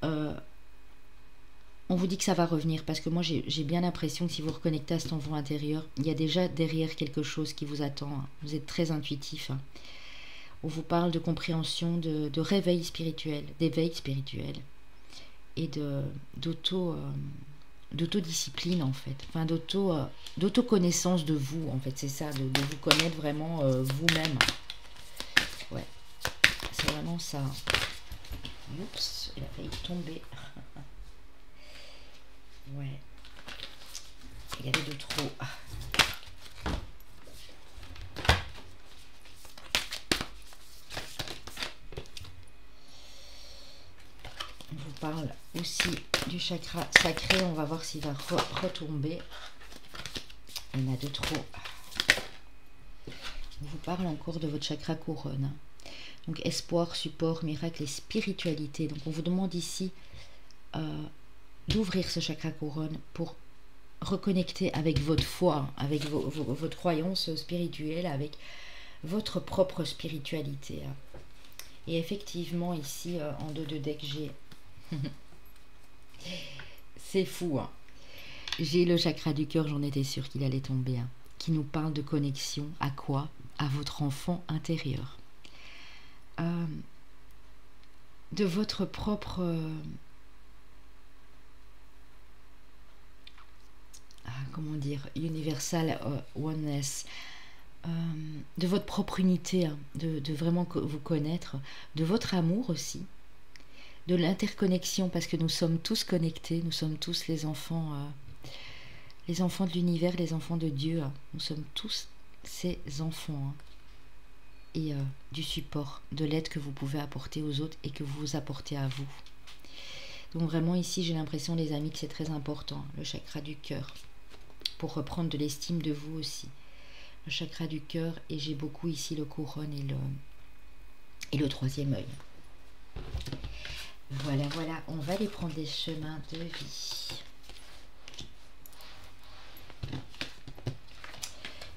on vous dit que ça va revenir parce que moi j'ai bien l'impression que si vous reconnectez à cet enfant intérieur, il y a déjà derrière quelque chose qui vous attend. Vous êtes très intuitif. On vous parle de compréhension, de réveil spirituel, d'éveil spirituel et d'autodiscipline en fait, enfin d'autoconnaissance de vous en fait, c'est ça, de vous connaître vraiment vous-même. Ouais, c'est vraiment ça. Oups, il a failli tomber. Ouais, il y avait de trop. On vous parle aussi du chakra sacré, on va voir s'il va retomber. Il y en a de trop. On vous parle encore de votre chakra couronne. Donc espoir, support, miracle et spiritualité. Donc on vous demande ici d'ouvrir ce chakra couronne pour reconnecter avec votre foi, avec votre croyance spirituelle, avec votre propre spiritualité. Et effectivement ici en dos de deck j'ai c'est fou, hein. J'ai le chakra du cœur, j'en étais sûre qu'il allait tomber, hein, qui nous parle de connexion à quoi? À votre enfant intérieur. De votre propre... comment dire? Universal oneness. De votre propre unité, hein, de vraiment vous connaître, de votre amour aussi, de l'interconnexion, parce que nous sommes tous connectés, nous sommes tous les enfants de l'univers, les enfants de Dieu, hein. Nous sommes tous ces enfants, hein. Et du support, de l'aide que vous pouvez apporter aux autres et que vous vous apportez à vous. Donc vraiment ici j'ai l'impression les amis que c'est très important, le chakra du cœur, pour reprendre de l'estime de vous aussi. Le chakra du cœur, et j'ai beaucoup ici le couronne et le troisième œil. Voilà, voilà, on va aller prendre des chemins de vie.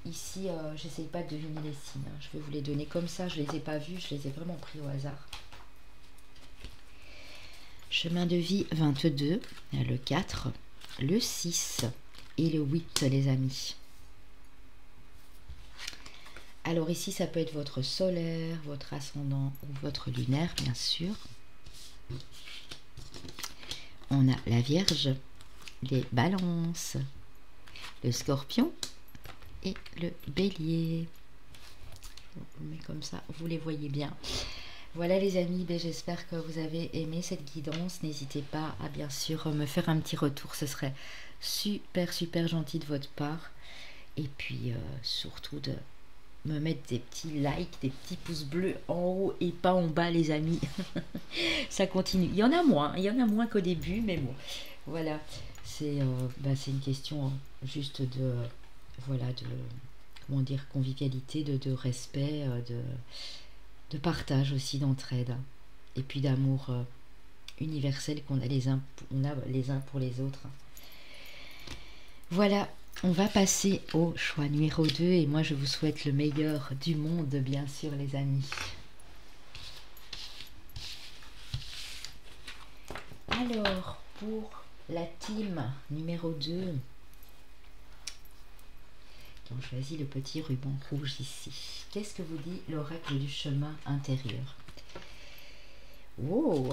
Ici, j'essaye pas de deviner les signes, hein. Je vais vous les donner comme ça, je les ai pas vus, je les ai vraiment pris au hasard. Chemin de vie 22, le 4, le 6 et le 8, les amis. Alors ici, ça peut être votre solaire, votre ascendant ou votre lunaire, bien sûr. On a la Vierge, les Balances, le Scorpion et le Bélier. On vous met comme ça, vous les voyez bien. Voilà les amis, ben, j'espère que vous avez aimé cette guidance. N'hésitez pas à bien sûr me faire un petit retour, ce serait super gentil de votre part. Et puis surtout de me mettre des petits likes, des petits pouces bleus en haut et pas en bas les amis. Ça continue. Il y en a moins qu'au début, mais bon, voilà. C'est une question juste de, voilà, de, comment dire, convivialité, de respect, de partage aussi, d'entraide. Et puis d'amour universel qu'on a les uns pour les autres. Voilà. On va passer au choix numéro 2 et moi je vous souhaite le meilleur du monde, bien sûr les amis. Alors, pour la team numéro 2, on choisit le petit ruban rouge ici. Qu'est-ce que vous dit l'oracle du chemin intérieur? Oh,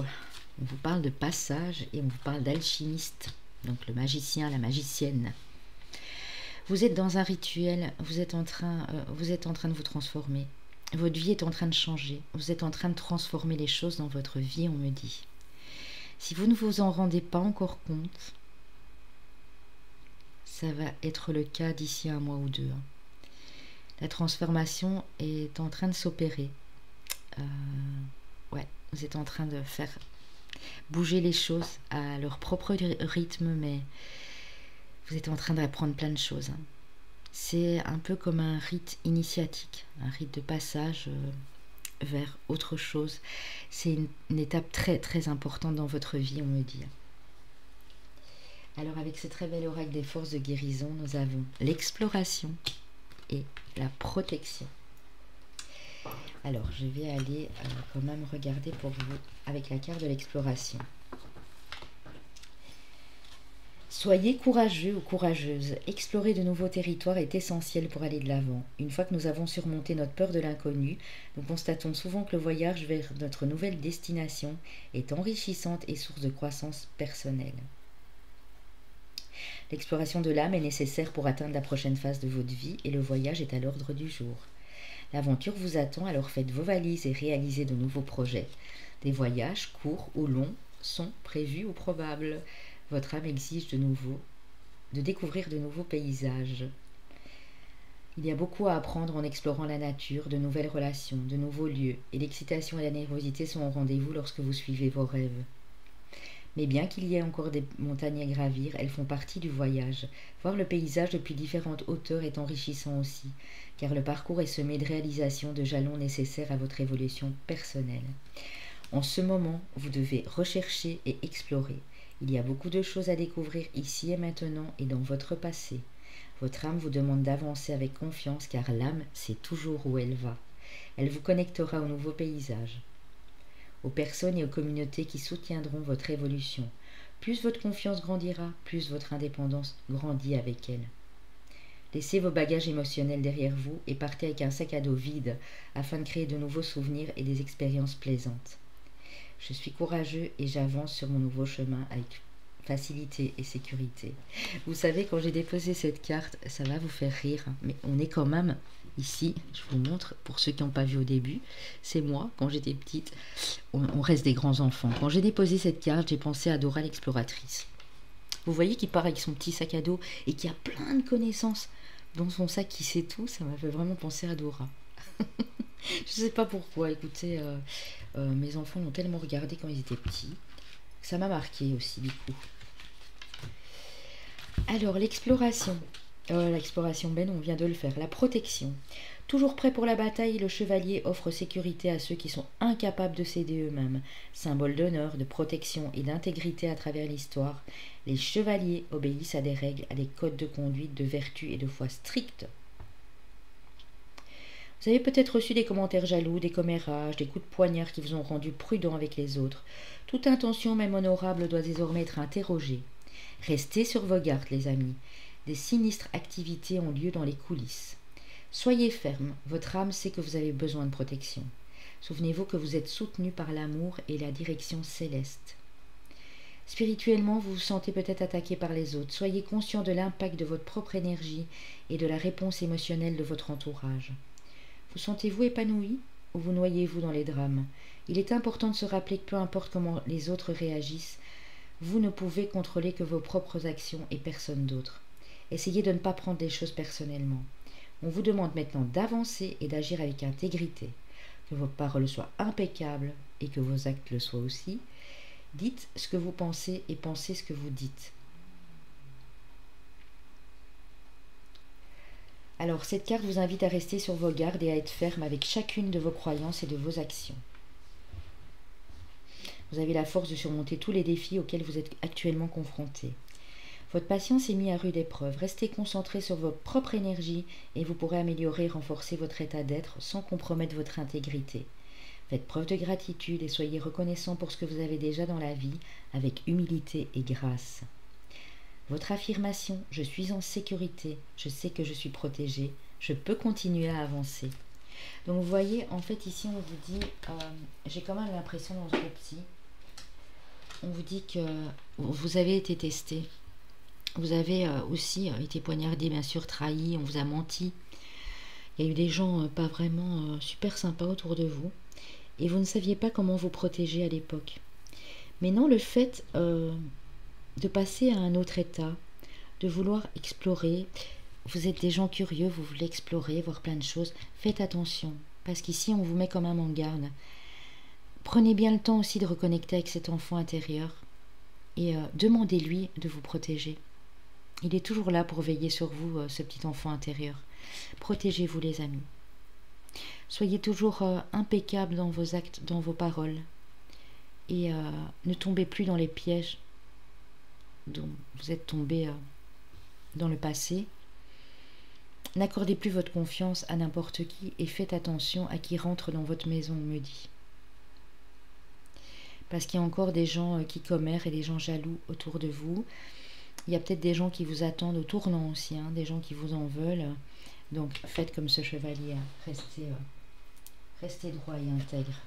on vous parle de passage et on vous parle d'alchimiste, donc le magicien, la magicienne. Vous êtes dans un rituel, vous êtes en train de vous transformer. Votre vie est en train de changer. Vous êtes en train de transformer les choses dans votre vie, on me dit. Si vous ne vous en rendez pas encore compte, ça va être le cas d'ici un mois ou deux. La transformation est en train de s'opérer. Ouais, vous êtes en train de faire bouger les choses à leur propre rythme, mais vous êtes en train d'apprendre plein de choses. C'est un peu comme un rite initiatique, un rite de passage vers autre chose. C'est une étape très importante dans votre vie, on me dit. Alors avec ce très bel oracle des forces de guérison, nous avons l'exploration et la protection. Alors je vais aller quand même regarder pour vous avec la carte de l'exploration. Soyez courageux ou courageuse. Explorer de nouveaux territoires est essentiel pour aller de l'avant. Une fois que nous avons surmonté notre peur de l'inconnu, nous constatons souvent que le voyage vers notre nouvelle destination est enrichissante et source de croissance personnelle. L'exploration de l'âme est nécessaire pour atteindre la prochaine phase de votre vie et le voyage est à l'ordre du jour. L'aventure vous attend, alors faites vos valises et réalisez de nouveaux projets. Des voyages, courts ou longs, sont prévus ou probables. Votre âme exige de découvrir de nouveaux paysages. Il y a beaucoup à apprendre en explorant la nature, de nouvelles relations, de nouveaux lieux, et l'excitation et la nervosité sont au rendez-vous lorsque vous suivez vos rêves. Mais bien qu'il y ait encore des montagnes à gravir, elles font partie du voyage. Voir le paysage depuis différentes hauteurs est enrichissant aussi, car le parcours est semé de réalisations, de jalons nécessaires à votre évolution personnelle. En ce moment, vous devez rechercher et explorer. Il y a beaucoup de choses à découvrir ici et maintenant et dans votre passé. Votre âme vous demande d'avancer avec confiance car l'âme sait toujours où elle va. Elle vous connectera au nouveau paysage, aux personnes et aux communautés qui soutiendront votre évolution. Plus votre confiance grandira, plus votre indépendance grandit avec elle. Laissez vos bagages émotionnels derrière vous et partez avec un sac à dos vide afin de créer de nouveaux souvenirs et des expériences plaisantes. Je suis courageux et j'avance sur mon nouveau chemin avec facilité et sécurité. Vous savez, quand j'ai déposé cette carte, ça va vous faire rire, mais on est quand même ici, je vous montre, pour ceux qui n'ont pas vu au début, c'est moi, quand j'étais petite, on reste des grands enfants. Quand j'ai déposé cette carte, j'ai pensé à Dora l'exploratrice. Vous voyez qu'il part avec son petit sac à dos et qu'il y a plein de connaissances dans son sac qui sait tout, ça m'a fait vraiment penser à Dora. Je sais pas pourquoi, écoutez, mes enfants l'ont tellement regardé quand ils étaient petits, ça m'a marqué aussi du coup. Alors, l'exploration. L'exploration, ben on vient de le faire. La protection. Toujours prêt pour la bataille, le chevalier offre sécurité à ceux qui sont incapables de s'aider eux-mêmes. Symbole d'honneur, de protection et d'intégrité à travers l'histoire, les chevaliers obéissent à des règles, à des codes de conduite, de vertu et de foi stricts. Vous avez peut-être reçu des commentaires jaloux, des commérages, des coups de poignard qui vous ont rendu prudent avec les autres. Toute intention, même honorable, doit désormais être interrogée. Restez sur vos gardes, les amis. Des sinistres activités ont lieu dans les coulisses. Soyez ferme, votre âme sait que vous avez besoin de protection. Souvenez-vous que vous êtes soutenu par l'amour et la direction céleste. Spirituellement, vous vous sentez peut-être attaqué par les autres. Soyez conscient de l'impact de votre propre énergie et de la réponse émotionnelle de votre entourage. Vous sentez-vous épanoui ou vous noyez-vous dans les drames? Il est important de se rappeler que peu importe comment les autres réagissent, vous ne pouvez contrôler que vos propres actions et personne d'autre. Essayez de ne pas prendre les choses personnellement. On vous demande maintenant d'avancer et d'agir avec intégrité, que vos paroles soient impeccables et que vos actes le soient aussi. Dites ce que vous pensez et pensez ce que vous dites. Alors, cette carte vous invite à rester sur vos gardes et à être ferme avec chacune de vos croyances et de vos actions. Vous avez la force de surmonter tous les défis auxquels vous êtes actuellement confrontés. Votre patience est mise à rude épreuve. Restez concentré sur votre propre énergie et vous pourrez améliorer et renforcer votre état d'être sans compromettre votre intégrité. Faites preuve de gratitude et soyez reconnaissant pour ce que vous avez déjà dans la vie avec humilité et grâce. Votre affirmation « Je suis en sécurité, je sais que je suis protégé, je peux continuer à avancer ». Donc vous voyez, en fait ici on vous dit, j'ai quand même l'impression dans ce petit, on vous dit que vous avez été testé, vous avez aussi été poignardé, bien sûr, trahi, on vous a menti. Il y a eu des gens pas vraiment super sympas autour de vous et vous ne saviez pas comment vous protéger à l'époque. Mais non, le fait de passer à un autre état, de vouloir explorer, vous êtes des gens curieux, vous voulez explorer, voir plein de choses, faites attention, parce qu'ici on vous met quand même en garde. Prenez bien le temps aussi de reconnecter avec cet enfant intérieur et demandez-lui de vous protéger. Il est toujours là pour veiller sur vous, ce petit enfant intérieur. Protégez-vous les amis. Soyez toujours impeccable dans vos actes, dans vos paroles et ne tombez plus dans les pièges dont vous êtes tombé dans le passé. N'accordez plus votre confiance à n'importe qui et faites attention à qui rentre dans votre maison, on me dit. Parce qu'il y a encore des gens qui commèrent et des gens jaloux autour de vous. Il y a peut-être des gens qui vous attendent au tournant aussi, hein, des gens qui vous en veulent. Donc faites comme ce chevalier, restez droit et intègre.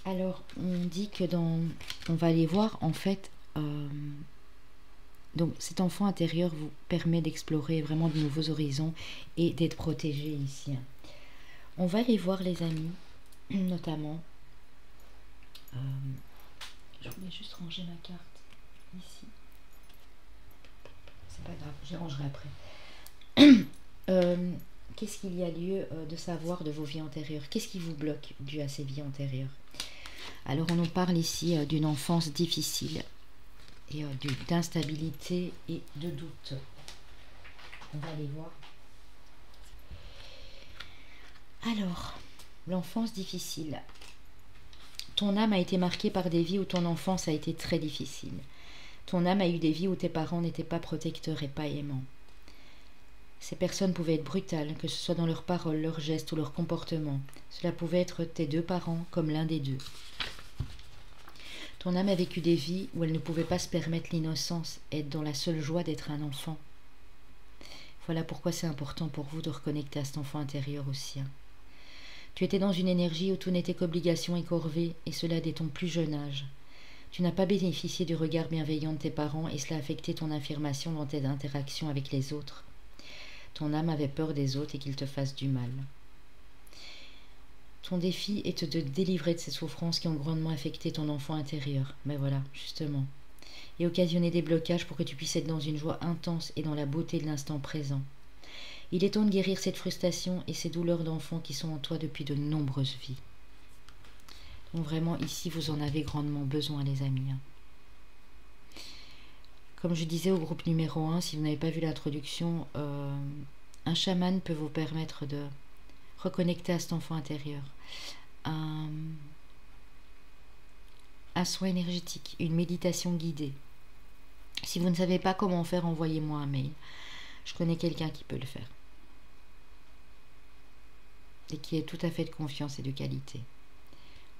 Alors on dit que on va aller voir en fait Donc cet enfant intérieur vous permet d'explorer vraiment de nouveaux horizons et d'être protégé ici. On va aller voir les amis, notamment. Je voulais juste ranger ma carte ici. C'est pas grave, j'y rangerai après. Qu'est-ce qu'il y a lieu de savoir de vos vies antérieures? Qu'est-ce qui vous bloque dû à ces vies antérieures? Alors on nous parle ici d'une enfance difficile et d'instabilité et de doute. On va aller voir. Alors, l'enfance difficile. Ton âme a été marquée par des vies où ton enfance a été très difficile. Ton âme a eu des vies où tes parents n'étaient pas protecteurs et pas aimants. Ces personnes pouvaient être brutales, que ce soit dans leurs paroles, leurs gestes ou leur comportement. Cela pouvait être tes deux parents comme l'un des deux. Ton âme a vécu des vies où elle ne pouvait pas se permettre l'innocence, être dans la seule joie d'être un enfant. Voilà pourquoi c'est important pour vous de reconnecter à cet enfant intérieur aussi. Tu étais dans une énergie où tout n'était qu'obligation et corvée, et cela dès ton plus jeune âge. Tu n'as pas bénéficié du regard bienveillant de tes parents et cela a affecté ton affirmation dans tes interactions avec les autres. Ton âme avait peur des autres et qu'ils te fassent du mal. Ton défi est de te délivrer de ces souffrances qui ont grandement affecté ton enfant intérieur. Mais voilà, justement. Et occasionner des blocages pour que tu puisses être dans une joie intense et dans la beauté de l'instant présent. Il est temps de guérir cette frustration et ces douleurs d'enfant qui sont en toi depuis de nombreuses vies. Donc vraiment, ici, vous en avez grandement besoin, les amis. Comme je disais au groupe numéro 1, si vous n'avez pas vu l'introduction, un chaman peut vous permettre de reconnecter à cet enfant intérieur. Un soin énergétique, une méditation guidée. Si vous ne savez pas comment faire, envoyez-moi un mail. Je connais quelqu'un qui peut le faire. Et qui est tout à fait de confiance et de qualité.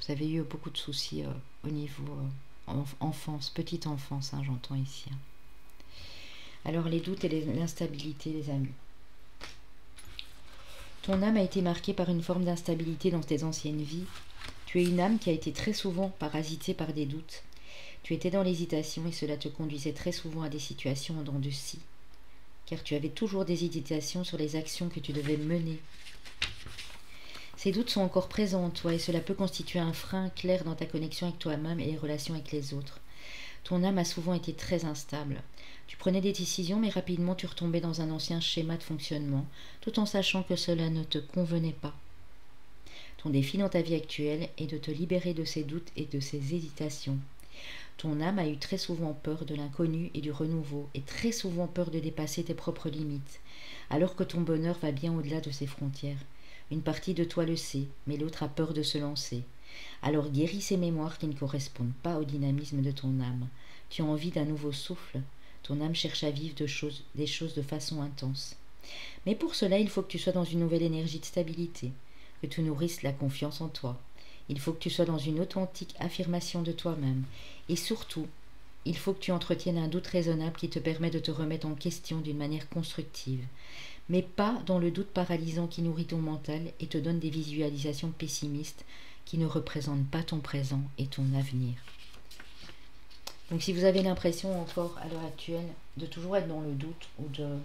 Vous avez eu beaucoup de soucis au niveau enfance, petite enfance, hein, j'entends ici. Alors les doutes et l'instabilité, les amis. Ton âme a été marquée par une forme d'instabilité dans tes anciennes vies. Tu es une âme qui a été très souvent parasitée par des doutes. Tu étais dans l'hésitation et cela te conduisait très souvent à des situations en dents de scie. Car tu avais toujours des hésitations sur les actions que tu devais mener. Ces doutes sont encore présents en toi et cela peut constituer un frein clair dans ta connexion avec toi-même et les relations avec les autres. Ton âme a souvent été très instable. Tu prenais des décisions mais rapidement tu retombais dans un ancien schéma de fonctionnement tout en sachant que cela ne te convenait pas. Ton défi dans ta vie actuelle est de te libérer de ces doutes et de ces hésitations. Ton âme a eu très souvent peur de l'inconnu et du renouveau et très souvent peur de dépasser tes propres limites, alors que ton bonheur va bien au-delà de ces frontières. Une partie de toi le sait, mais l'autre a peur de se lancer. Alors guéris ces mémoires qui ne correspondent pas au dynamisme de ton âme. Tu as envie d'un nouveau souffle. Ton âme cherche à vivre des choses de façon intense. Mais pour cela, il faut que tu sois dans une nouvelle énergie de stabilité, que tu nourrisses la confiance en toi. Il faut que tu sois dans une authentique affirmation de toi-même. Et surtout, il faut que tu entretiennes un doute raisonnable qui te permet de te remettre en question d'une manière constructive. Mais pas dans le doute paralysant qui nourrit ton mental et te donne des visualisations pessimistes qui ne représentent pas ton présent et ton avenir. Donc si vous avez l'impression encore à l'heure actuelle de toujours être dans le doute ou de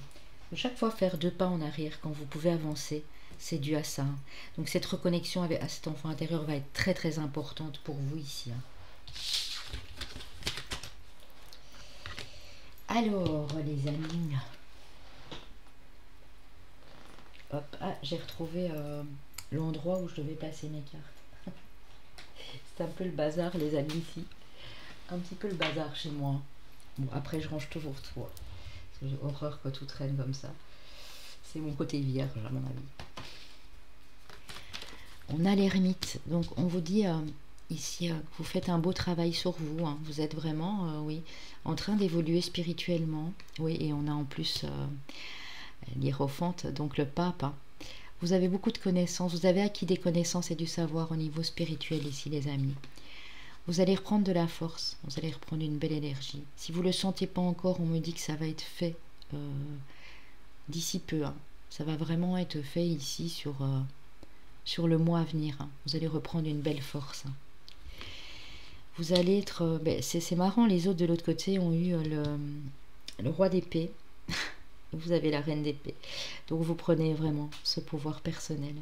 chaque fois faire 2 pas en arrière quand vous pouvez avancer, c'est dû à ça. Donc cette reconnexion à cet enfant intérieur va être très très importante pour vous ici. Alors les amis... Hop, ah, j'ai retrouvé l'endroit où je devais placer mes cartes. C'est un peu le bazar, les amis, ici. Un petit peu le bazar chez moi. Bon, après, je range toujours tout. J'ai horreur que tout traîne comme ça. C'est mon côté vierge, à mon avis. On a l'ermite. Donc, on vous dit ici que vous faites un beau travail sur vous. Hein. Vous êtes vraiment, oui, en train d'évoluer spirituellement. Oui, et on a en plus... l'hiérophante, donc le pape. Hein. Vous avez beaucoup de connaissances, vous avez acquis des connaissances et du savoir au niveau spirituel ici les amis. Vous allez reprendre de la force, vous allez reprendre une belle énergie. Si vous ne le sentez pas encore, on me dit que ça va être fait d'ici peu. Hein. Ça va vraiment être fait ici sur le mois à venir. Hein. Vous allez reprendre une belle force. Hein. Vous allez être... c'est marrant, les autres de l'autre côté ont eu le roi d'épée, vous avez la reine d'épée. Donc vous prenez vraiment ce pouvoir personnel.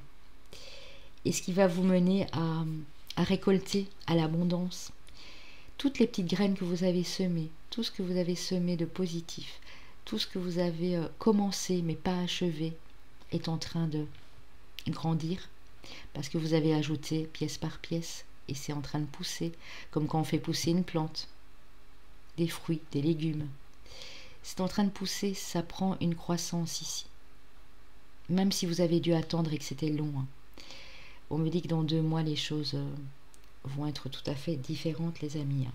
Et ce qui va vous mener à récolter, à l'abondance, toutes les petites graines que vous avez semées, tout ce que vous avez semé de positif, tout ce que vous avez commencé mais pas achevé, est en train de grandir, parce que vous avez ajouté pièce par pièce, et c'est en train de pousser, comme quand on fait pousser une plante, des fruits, des légumes. C'est en train de pousser, ça prend une croissance ici. Même si vous avez dû attendre et que c'était long. Hein. On me dit que dans 2 mois, les choses vont être tout à fait différentes, les amis. Hein.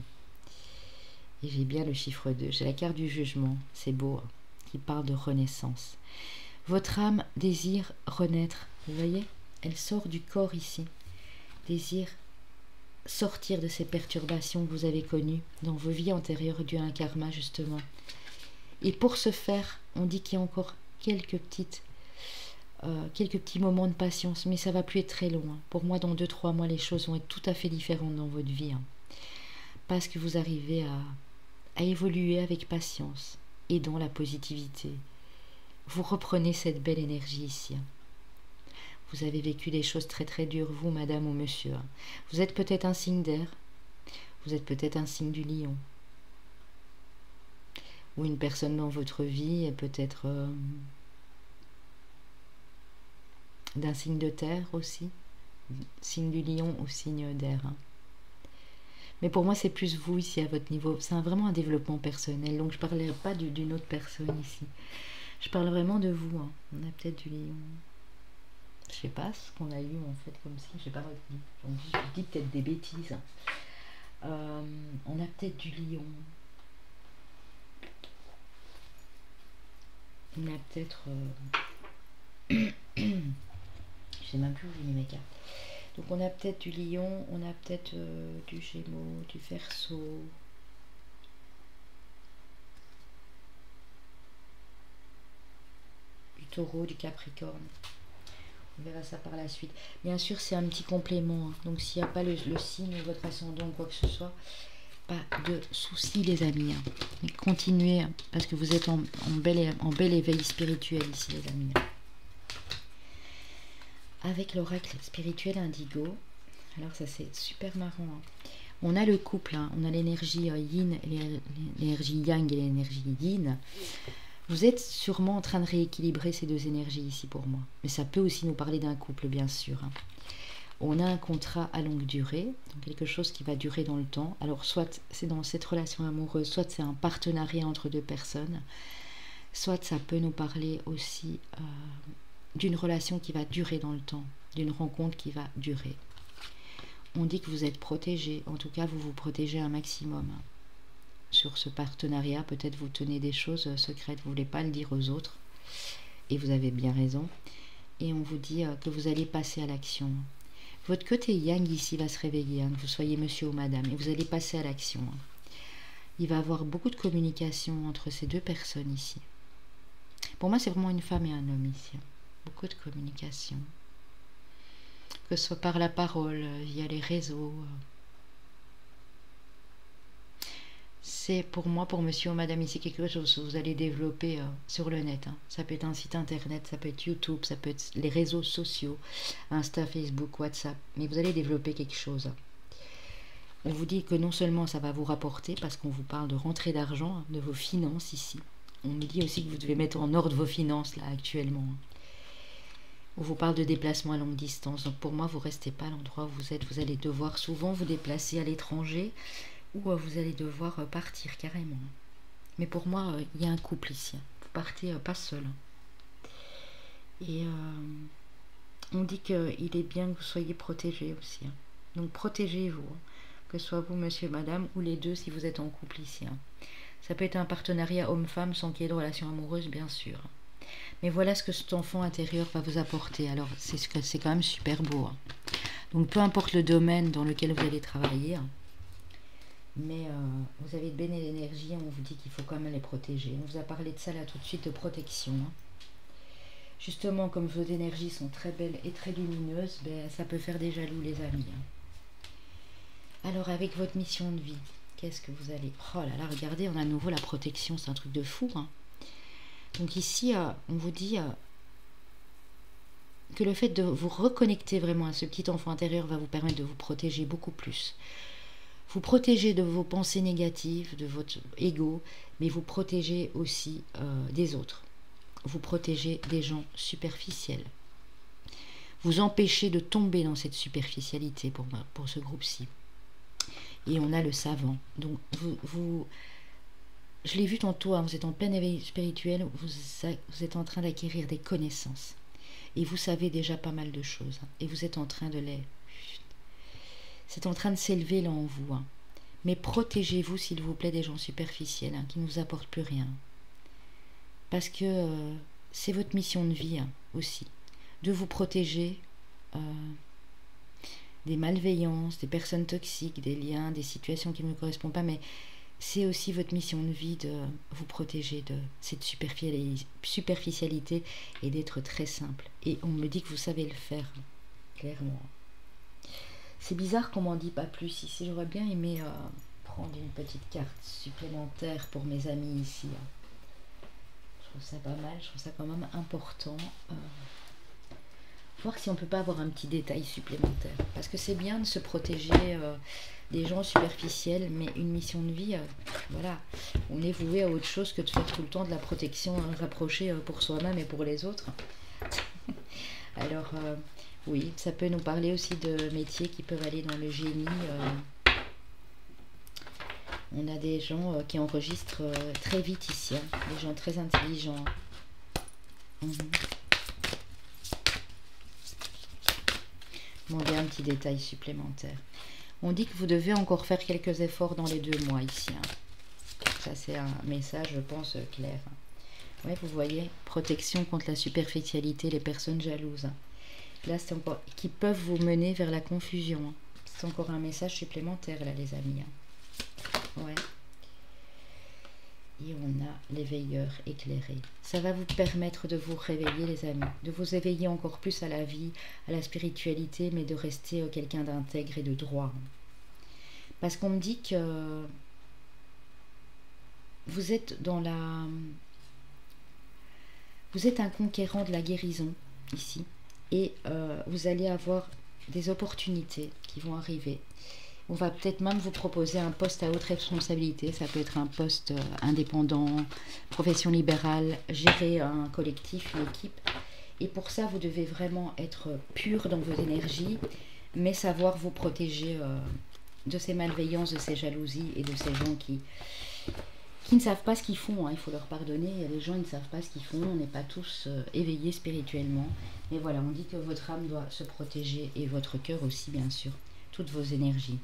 Et j'ai bien le chiffre 2. J'ai la carte du jugement, c'est beau, hein, qui parle de renaissance. Votre âme désire renaître, vous voyez? Elle sort du corps ici. Désire sortir de ces perturbations que vous avez connues dans vos vies antérieures dues à un karma, justement. Et pour ce faire, on dit qu'il y a encore quelques petits moments de patience, mais ça va plus être très long. Hein. Pour moi, dans 2-3 mois, les choses vont être tout à fait différentes dans votre vie. Hein. Parce que vous arrivez à évoluer avec patience et dans la positivité. Vous reprenez cette belle énergie ici. Hein. Vous avez vécu des choses très très dures, vous, madame ou monsieur. Hein. Vous êtes peut-être un signe d'air, vous êtes peut-être un signe du lion. Ou une personne dans votre vie est peut-être d'un signe de terre aussi, signe du lion ou signe d'air. Hein. Mais pour moi, c'est plus vous ici à votre niveau. C'est vraiment un développement personnel, donc je ne parlerai pas d'une autre personne ici. Je parle vraiment de vous. Hein. On a peut-être du lion. Je sais pas ce qu'on a eu en fait comme si, je sais pas votre vie. Donc je dis peut-être des bêtises. On a peut-être du lion. On a peut-être... je sais même plus où j'ai mis mes cartes. Donc on a peut-être du lion, on a peut-être du gémeaux, du verseau. Du taureau, du capricorne. On verra ça par la suite. Bien sûr, c'est un petit complément. Hein. Donc s'il n'y a pas le signe ou votre ascendant ou quoi que ce soit, pas de soucis les amis. Hein. Mais continuez hein, parce que vous êtes en bel éveil spirituel ici les amis. Hein. Avec l'oracle spirituel indigo, alors ça c'est super marrant. Hein. On a le couple, hein. On a l'énergie yin, l'énergie yang et l'énergie yin. Vous êtes sûrement en train de rééquilibrer ces 2 énergies ici pour moi. Mais ça peut aussi nous parler d'un couple, bien sûr. Hein. On a un contrat à longue durée, donc quelque chose qui va durer dans le temps. Alors soit c'est dans cette relation amoureuse, soit c'est un partenariat entre 2 personnes, soit ça peut nous parler aussi d'une relation qui va durer dans le temps, d'une rencontre qui va durer. On dit que vous êtes protégé, en tout cas vous vous protégez un maximum. Hein. Sur ce partenariat, peut-être vous tenez des choses secrètes, vous ne voulez pas le dire aux autres, et vous avez bien raison. Et on vous dit que vous allez passer à l'action. Votre côté yang ici va se réveiller, hein, que vous soyez monsieur ou madame, et vous allez passer à l'action. Hein. Il va y avoir beaucoup de communication entre ces 2 personnes ici. Pour moi, c'est vraiment une femme et un homme ici. Hein. Beaucoup de communication. Que ce soit par la parole, via les réseaux. C'est pour moi, pour monsieur ou madame ici, quelque chose que vous allez développer sur le net. Hein. Ça peut être un site internet, ça peut être YouTube, ça peut être les réseaux sociaux, Insta, Facebook, WhatsApp. Mais vous allez développer quelque chose. On vous dit que non seulement ça va vous rapporter, parce qu'on vous parle de rentrée d'argent, hein, de vos finances ici. On nous dit aussi que vous devez mettre en ordre vos finances là actuellement. Hein. On vous parle de déplacement à longue distance. Donc pour moi, vous ne restez pas à l'endroit où vous êtes. Vous allez devoir souvent vous déplacer à l'étranger. Ou vous allez devoir partir carrément. Mais pour moi, il y a un couple ici. Vous partez pas seul. Et on dit qu'il est bien que vous soyez protégés aussi. Hein. Donc protégez-vous. Hein. Que ce soit vous, monsieur, madame, ou les 2 si vous êtes en couple ici. Hein. Ça peut être un partenariat homme-femme sans qu'il y ait de relation amoureuse, bien sûr. Mais voilà ce que cet enfant intérieur va vous apporter. Alors, c'est quand même super beau. Hein. Donc peu importe le domaine dans lequel vous allez travailler, hein, mais vous avez de belle énergie, on vous dit qu'il faut quand même les protéger. On vous a parlé de ça là tout de suite, de protection. Hein. Justement, comme vos énergies sont très belles et très lumineuses, ben, ça peut faire des jaloux les amis. Hein. Alors avec votre mission de vie, qu'est-ce que vous allez... Oh là là, regardez, on a à nouveau la protection, c'est un truc de fou. Hein. Donc ici, on vous dit que le fait de vous reconnecter vraiment à ce petit enfant intérieur va vous permettre de vous protéger beaucoup plus. Vous protégez de vos pensées négatives, de votre ego, mais vous protégez aussi des autres. Vous protégez des gens superficiels. Vous empêchez de tomber dans cette superficialité pour ce groupe-ci. Et on a le savant. Donc, je l'ai vu tantôt, hein, vous êtes en plein éveil spirituel, vous êtes en train d'acquérir des connaissances. Et vous savez déjà pas mal de choses. Hein, et vous êtes en train de les... C'est en train de s'élever là en vous. Hein. Mais protégez-vous, s'il vous plaît, des gens superficiels, hein, qui ne vous apportent plus rien. Parce que c'est votre mission de vie, hein, aussi. De vous protéger des malveillances, des personnes toxiques, des liens, des situations qui ne vous correspondent pas, mais c'est aussi votre mission de vie de vous protéger de cette superficialité et d'être très simple. Et on me dit que vous savez le faire, clairement. C'est bizarre qu'on m'en dit pas plus ici. J'aurais bien aimé prendre une petite carte supplémentaire pour mes amis ici. Je trouve ça pas mal, je trouve ça quand même important. Voir si on peut pas avoir un petit détail supplémentaire. Parce que c'est bien de se protéger des gens superficiels, mais une mission de vie, voilà, on est voué à autre chose que de faire tout le temps de la protection rapprochée pour soi-même et pour les autres. Alors, oui, ça peut nous parler aussi de métiers qui peuvent aller dans le génie. On a des gens qui enregistrent très vite ici, hein, des gens très intelligents. Demandez un petit détail supplémentaire. On dit que vous devez encore faire quelques efforts dans les 2 mois ici. Hein. Ça, c'est un message, je pense, clair. Ouais, vous voyez, protection contre la superficialité, les personnes jalouses. Là, c'est encore qui peuvent vous mener vers la confusion. Hein. C'est encore un message supplémentaire, là, les amis. Hein. Ouais. Et on a l'éveilleur éclairé. Ça va vous permettre de vous réveiller, les amis. De vous éveiller encore plus à la vie, à la spiritualité, mais de rester quelqu'un d'intègre et de droit. Parce qu'on me dit que vous êtes dans la... Vous êtes un conquérant de la guérison, ici. Et vous allez avoir des opportunités qui vont arriver. On va peut-être même vous proposer un poste à haute responsabilité. Ça peut être un poste indépendant, profession libérale, gérer un collectif, une équipe. Et pour ça, vous devez vraiment être pur dans vos énergies, mais savoir vous protéger de ces malveillances, de ces jalousies et de ces gens qui ne savent pas ce qu'ils font. Hein. Il faut leur pardonner. Il y a des gens qui ne savent pas ce qu'ils font. On n'est pas tous éveillés spirituellement. Mais voilà, on dit que votre âme doit se protéger et votre cœur aussi, bien sûr. Toutes vos énergies.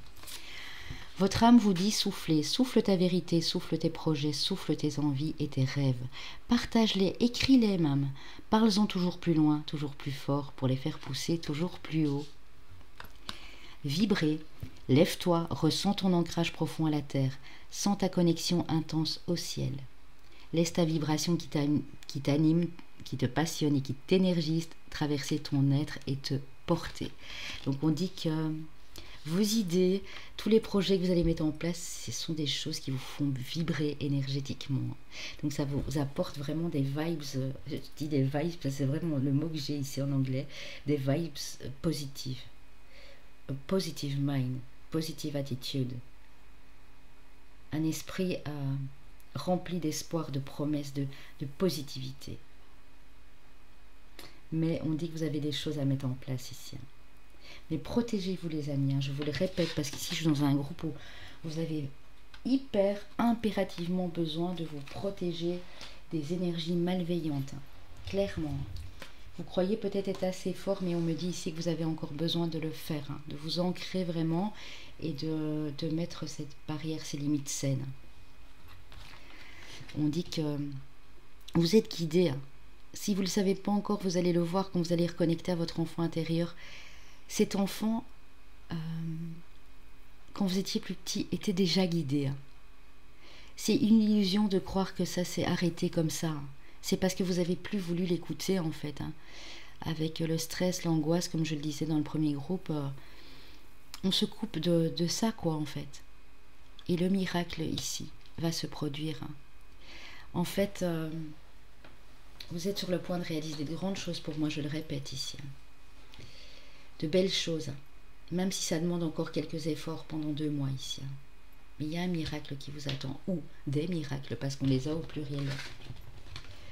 Votre âme vous dit soufflez, souffle ta vérité, souffle tes projets, souffle tes envies et tes rêves. Partage-les, écris-les même. Parle-en toujours plus loin, toujours plus fort, pour les faire pousser toujours plus haut. Vibrez, lève-toi, ressens ton ancrage profond à la terre, sens ta connexion intense au ciel. Laisse ta vibration qui t'anime, qui te passionne et qui t'énergise traverser ton être et te porter. Donc on dit que vos idées, tous les projets que vous allez mettre en place, ce sont des choses qui vous font vibrer énergétiquement. Donc ça vous apporte vraiment des vibes, je dis des vibes, c'est vraiment le mot que j'ai ici en anglais, des vibes positives. A positive mind, positive attitude. Un esprit rempli d'espoir, de promesses, de positivité. Mais on dit que vous avez des choses à mettre en place ici. Mais protégez-vous les amis, hein, je vous le répète, parce qu'ici je suis dans un groupe où vous avez hyper impérativement besoin de vous protéger des énergies malveillantes, hein, clairement. Vous croyez peut-être être assez fort, mais on me dit ici que vous avez encore besoin de le faire, hein, de vous ancrer vraiment et de mettre cette barrière, ces limites saines. On dit que vous êtes guidé. Hein. Si vous ne le savez pas encore, vous allez le voir quand vous allez reconnecter à votre enfant intérieur. Cet enfant, quand vous étiez plus petit, était déjà guidé. Hein. C'est une illusion de croire que ça s'est arrêté comme ça. Hein. C'est parce que vous avez plus voulu l'écouter en fait. Hein. Avec le stress, l'angoisse, comme je le disais dans le premier groupe, on se coupe de ça quoi en fait. Et le miracle ici va se produire. En fait, vous êtes sur le point de réaliser de grandes choses pour moi, je le répète ici. De belles choses, même si ça demande encore quelques efforts pendant 2 mois ici. Mais il y a un miracle qui vous attend, ou des miracles, parce qu'on les a au pluriel.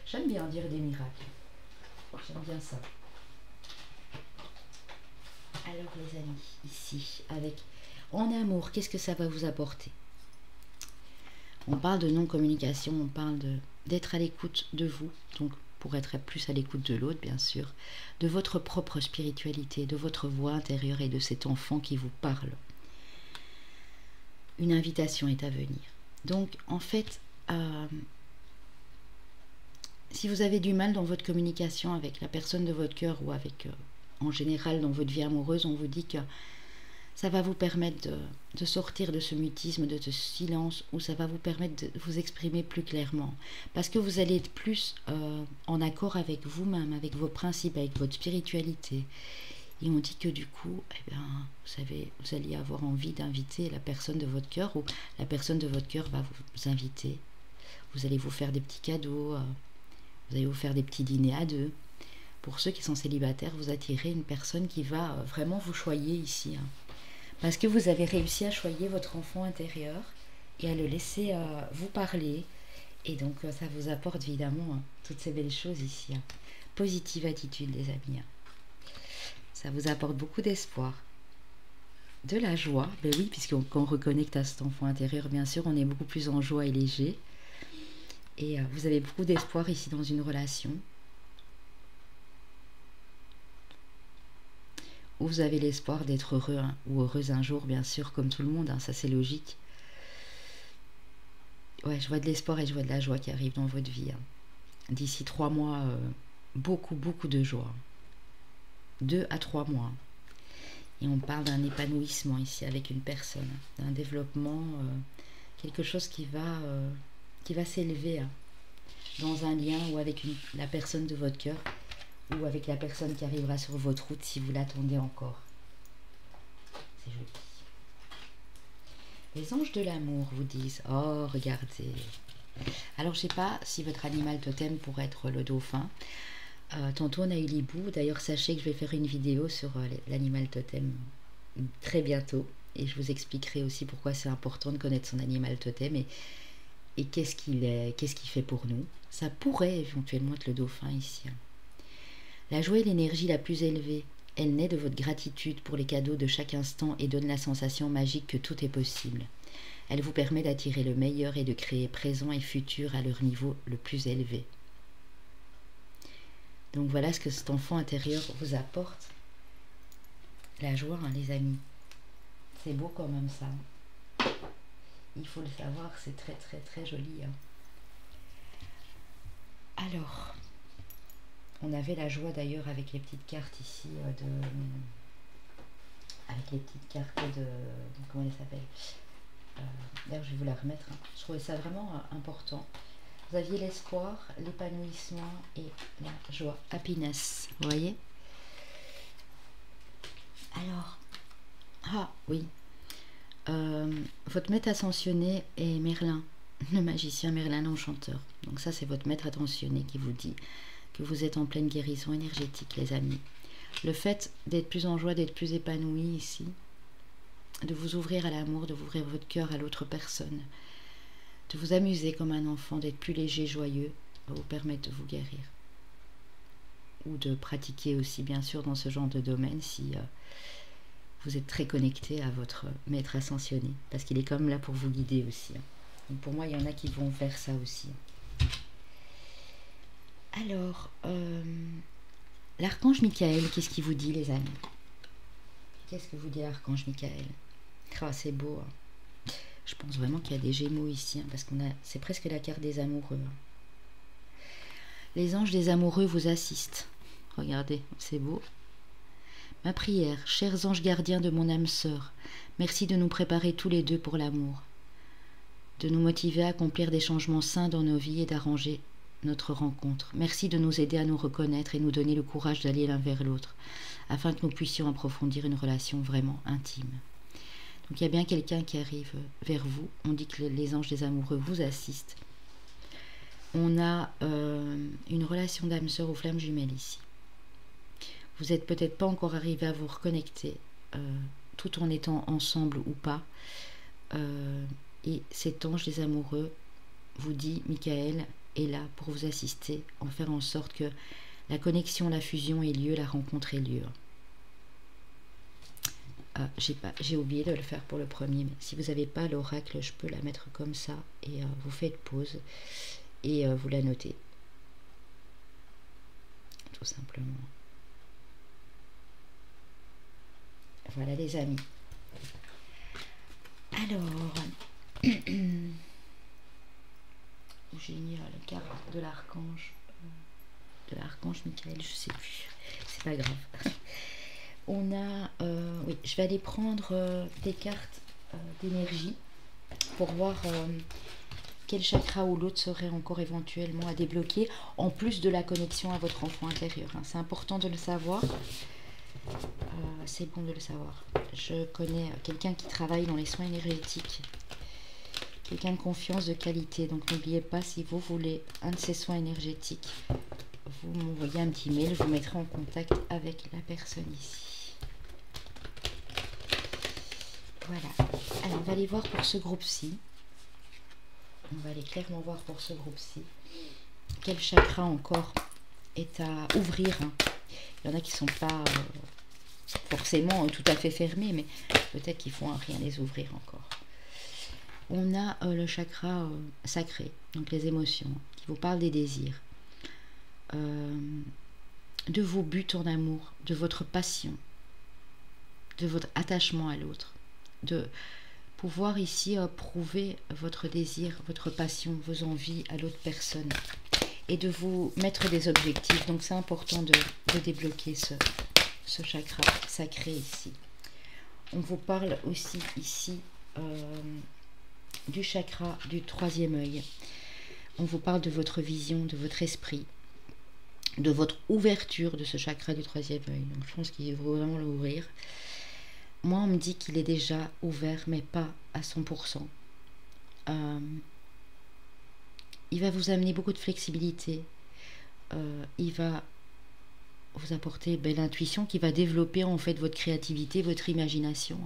J'aime bien dire des miracles. J'aime bien ça. Alors les amis, ici, avec en amour, qu'est-ce que ça va vous apporter? On parle de non-communication, on parle d'être à l'écoute de vous, donc pour être plus à l'écoute de l'autre, bien sûr, de votre propre spiritualité, de votre voix intérieure et de cet enfant qui vous parle. Une invitation est à venir. Donc, en fait, si vous avez du mal dans votre communication avec la personne de votre cœur ou avec, en général, dans votre vie amoureuse, on vous dit que ça va vous permettre de sortir de ce mutisme, de ce silence, ou ça va vous permettre de vous exprimer plus clairement. Parce que vous allez être plus en accord avec vous-même, avec vos principes, avec votre spiritualité. Et on dit que du coup, eh bien, vous savez, vous allez avoir envie d'inviter la personne de votre cœur, ou la personne de votre cœur va vous inviter. Vous allez vous faire des petits cadeaux, vous allez vous faire des petits dîners à 2. Pour ceux qui sont célibataires, vous attirez une personne qui va vraiment vous choyer ici. Parce que vous avez réussi à choyer votre enfant intérieur et à le laisser vous parler. Et donc, ça vous apporte évidemment toutes ces belles choses ici. Positive attitude, les amis. Ça vous apporte beaucoup d'espoir. De la joie. Ben oui, puisqu'on quand on reconnecte à cet enfant intérieur, bien sûr, on est beaucoup plus en joie et léger. Et vous avez beaucoup d'espoir ici dans une relation. Où vous avez l'espoir d'être heureux ou heureuse un jour, bien sûr, comme tout le monde, ça c'est logique. Ouais, je vois de l'espoir et je vois de la joie qui arrive dans votre vie. D'ici 3 mois, beaucoup de joie. 2 à 3 mois. Et on parle d'un épanouissement ici avec une personne, d'un développement, quelque chose qui va s'élever dans un lien ou avec la personne de votre cœur, ou avec la personne qui arrivera sur votre route si vous l'attendez encore. C'est joli. Les anges de l'amour vous disent, oh regardez. Alors je ne sais pas si votre animal totem pourrait être le dauphin. Tantôt on a eu l'hibou. D'ailleurs sachez que je vais faire une vidéo sur l'animal totem très bientôt. Et je vous expliquerai aussi pourquoi c'est important de connaître son animal totem et qu'est-ce qu'il fait pour nous. Ça pourrait éventuellement être le dauphin ici. La joie est l'énergie la plus élevée. Elle naît de votre gratitude pour les cadeaux de chaque instant et donne la sensation magique que tout est possible. Elle vous permet d'attirer le meilleur et de créer présent et futur à leur niveau le plus élevé. Donc voilà ce que cet enfant intérieur vous apporte. La joie, les amis. C'est beau quand même ça. Il faut le savoir, c'est très joli. Alors... On avait la joie d'ailleurs avec les petites cartes ici avec les petites cartes de comment elles s'appellent. D'ailleurs je vais vous la remettre. Je trouvais ça vraiment important. Vous aviez l'espoir, l'épanouissement et la joie. Happiness, vous voyez. Alors, ah oui. Votre maître ascensionné est Merlin, le magicien Merlin l'enchanteur. Donc ça c'est votre maître ascensionné qui vous dit que vous êtes en pleine guérison énergétique, les amis. Le fait d'être plus en joie, d'être plus épanoui ici, de vous ouvrir à l'amour, de vous ouvrir votre cœur à l'autre personne, de vous amuser comme un enfant, d'être plus léger, joyeux, va vous permettre de vous guérir. Ou de pratiquer aussi, bien sûr, dans ce genre de domaine, si vous êtes très connecté à votre maître ascensionné, parce qu'il est comme là pour vous guider aussi. Donc pour moi, il y en a qui vont faire ça aussi. Alors, l'archange Michael, qu'est-ce qu'il vous dit, les amis? Qu'est-ce que vous dit l'archange Michael? Ah, c'est beau. Je pense vraiment qu'il y a des gémeaux ici, parce que c'est presque la carte des amoureux. Les anges des amoureux vous assistent. Regardez, c'est beau. Ma prière, chers anges gardiens de mon âme sœur, merci de nous préparer tous les deux pour l'amour, de nous motiver à accomplir des changements sains dans nos vies et d'arranger notre rencontre. Merci de nous aider à nous reconnaître et nous donner le courage d'aller l'un vers l'autre, afin que nous puissions approfondir une relation vraiment intime. Donc il y a bien quelqu'un qui arrive vers vous. On dit que les anges des amoureux vous assistent. On a une relation d'âme sœur aux flammes jumelles ici. Vous n'êtes peut-être pas encore arrivé à vous reconnecter, tout en étant ensemble ou pas. Et cet ange des amoureux vous dit, Michael est là pour vous assister, en faire en sorte que la connexion, la fusion ait lieu, la rencontre ait lieu. J'ai oublié de le faire pour le premier, mais si vous n'avez pas l'oracle, je peux la mettre comme ça et vous faites pause et vous la notez. Tout simplement. Voilà les amis. Alors, j'ai mis la carte de l'archange Michael, je sais plus, c'est pas grave. On a, oui, je vais aller prendre des cartes d'énergie pour voir quel chakra ou l'autre serait encore éventuellement à débloquer, en plus de la connexion à votre enfant intérieur. Hein. C'est important de le savoir. C'est bon de le savoir. Je connais quelqu'un qui travaille dans les soins énergétiques. Quelqu'un de confiance, de qualité. Donc n'oubliez pas, si vous voulez un de ces soins énergétiques, vous m'envoyez un petit mail, je vous mettrai en contact avec la personne ici. Voilà. Alors on va aller voir pour ce groupe-ci. On va aller clairement voir pour ce groupe-ci. Quel chakra encore est à ouvrir. Hein. Il y en a qui ne sont pas forcément tout à fait fermés, mais peut-être qu'ils font rien les ouvrir encore. On a le chakra sacré, donc les émotions, qui vous parle des désirs, de vos buts en amour, de votre passion, de votre attachement à l'autre, de pouvoir ici prouver votre désir, votre passion, vos envies à l'autre personne et de vous mettre des objectifs. Donc c'est important de débloquer ce chakra sacré ici. On vous parle aussi ici du chakra du troisième œil. On vous parle de votre vision, de votre esprit, de votre ouverture de ce chakra du troisième œil. Donc je pense qu'il faut vraiment l'ouvrir. Moi, on me dit qu'il est déjà ouvert, mais pas à 100%. Il va vous amener beaucoup de flexibilité. Il va vous apporter l'intuition qui va développer en fait votre créativité, votre imagination.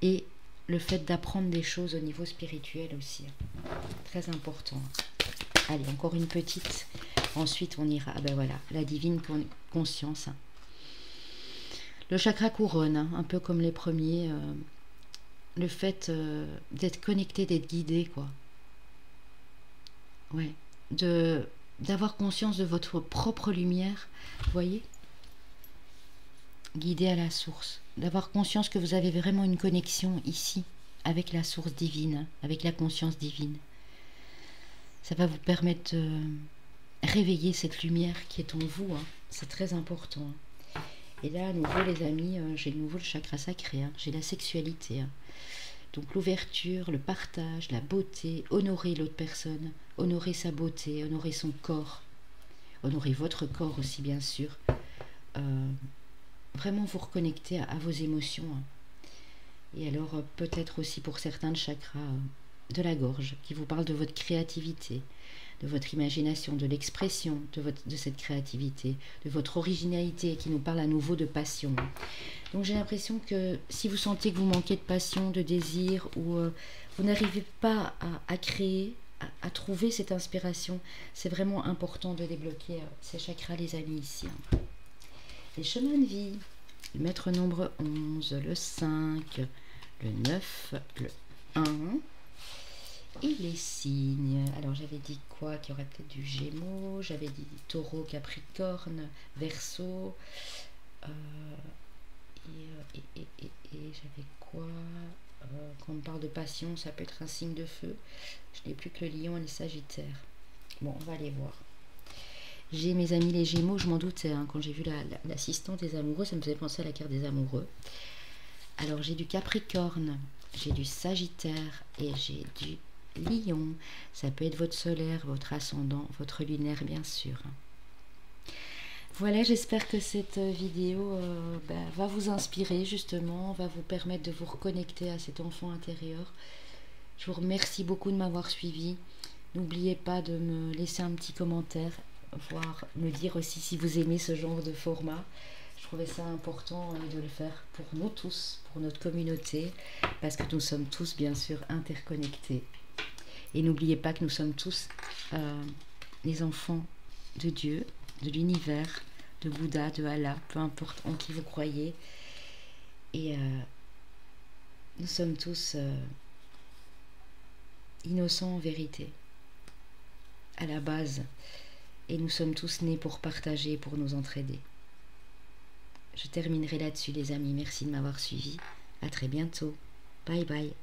Et le fait d'apprendre des choses au niveau spirituel aussi. Très important. Allez, encore une petite. Ensuite, on ira. Ah ben voilà, la divine conscience. Le chakra couronne, un peu comme les premiers. Le fait d'être connecté, d'être guidé, quoi. Ouais. D'avoir conscience de votre propre lumière, vous voyez, guidé à la source, d'avoir conscience que vous avez vraiment une connexion ici avec la source divine, avec la conscience divine. Ça va vous permettre de réveiller cette lumière qui est en vous, hein. C'est très important. Hein. Et là, à nouveau, les amis, j'ai de nouveau le chakra sacré, hein. J'ai la sexualité. Hein. Donc l'ouverture, le partage, la beauté, honorer l'autre personne, honorer sa beauté, honorer son corps, honorer votre corps aussi bien sûr. Vraiment vous reconnecter à vos émotions. Hein. Et alors peut-être aussi pour certains le chakra de la gorge qui vous parle de votre créativité, de votre imagination, de l'expression de cette créativité, de votre originalité qui nous parle à nouveau de passion. Donc j'ai l'impression que si vous sentez que vous manquez de passion, de désir, ou vous n'arrivez pas à créer, à trouver cette inspiration, c'est vraiment important de débloquer ces chakras, les amis, ici. Hein. Les chemins de vie, le maître nombre 11, le 5, le 9, le 1, et les signes. Alors j'avais dit quoi? Qu'il y aurait peut-être du Gémeaux, j'avais dit Taureau, Capricorne, Verseau, et j'avais quoi? Quand on parle de passion, ça peut être un signe de feu. Je n'ai plus que le Lion et le Sagittaire. Bon, on va aller voir. J'ai mes amis les Gémeaux, je m'en doutais. Hein, quand j'ai vu l'assistante des amoureux, ça me faisait penser à la carte des amoureux. Alors j'ai du Capricorne, j'ai du Sagittaire et j'ai du Lion. Ça peut être votre solaire, votre ascendant, votre lunaire, bien sûr. Voilà, j'espère que cette vidéo va vous inspirer justement, va vous permettre de vous reconnecter à cet enfant intérieur. Je vous remercie beaucoup de m'avoir suivi. N'oubliez pas de me laisser un petit commentaire, voire me dire aussi si vous aimez ce genre de format. Je trouvais ça important de le faire pour nous tous, pour notre communauté, parce que nous sommes tous bien sûr interconnectés. Et n'oubliez pas que nous sommes tous les enfants de Dieu, de l'univers, de Bouddha, de Allah, peu importe en qui vous croyez. Et nous sommes tous innocents en vérité, à la base. Et nous sommes tous nés pour partager, pour nous entraider. Je terminerai là-dessus les amis, merci de m'avoir suivi. À très bientôt. Bye bye.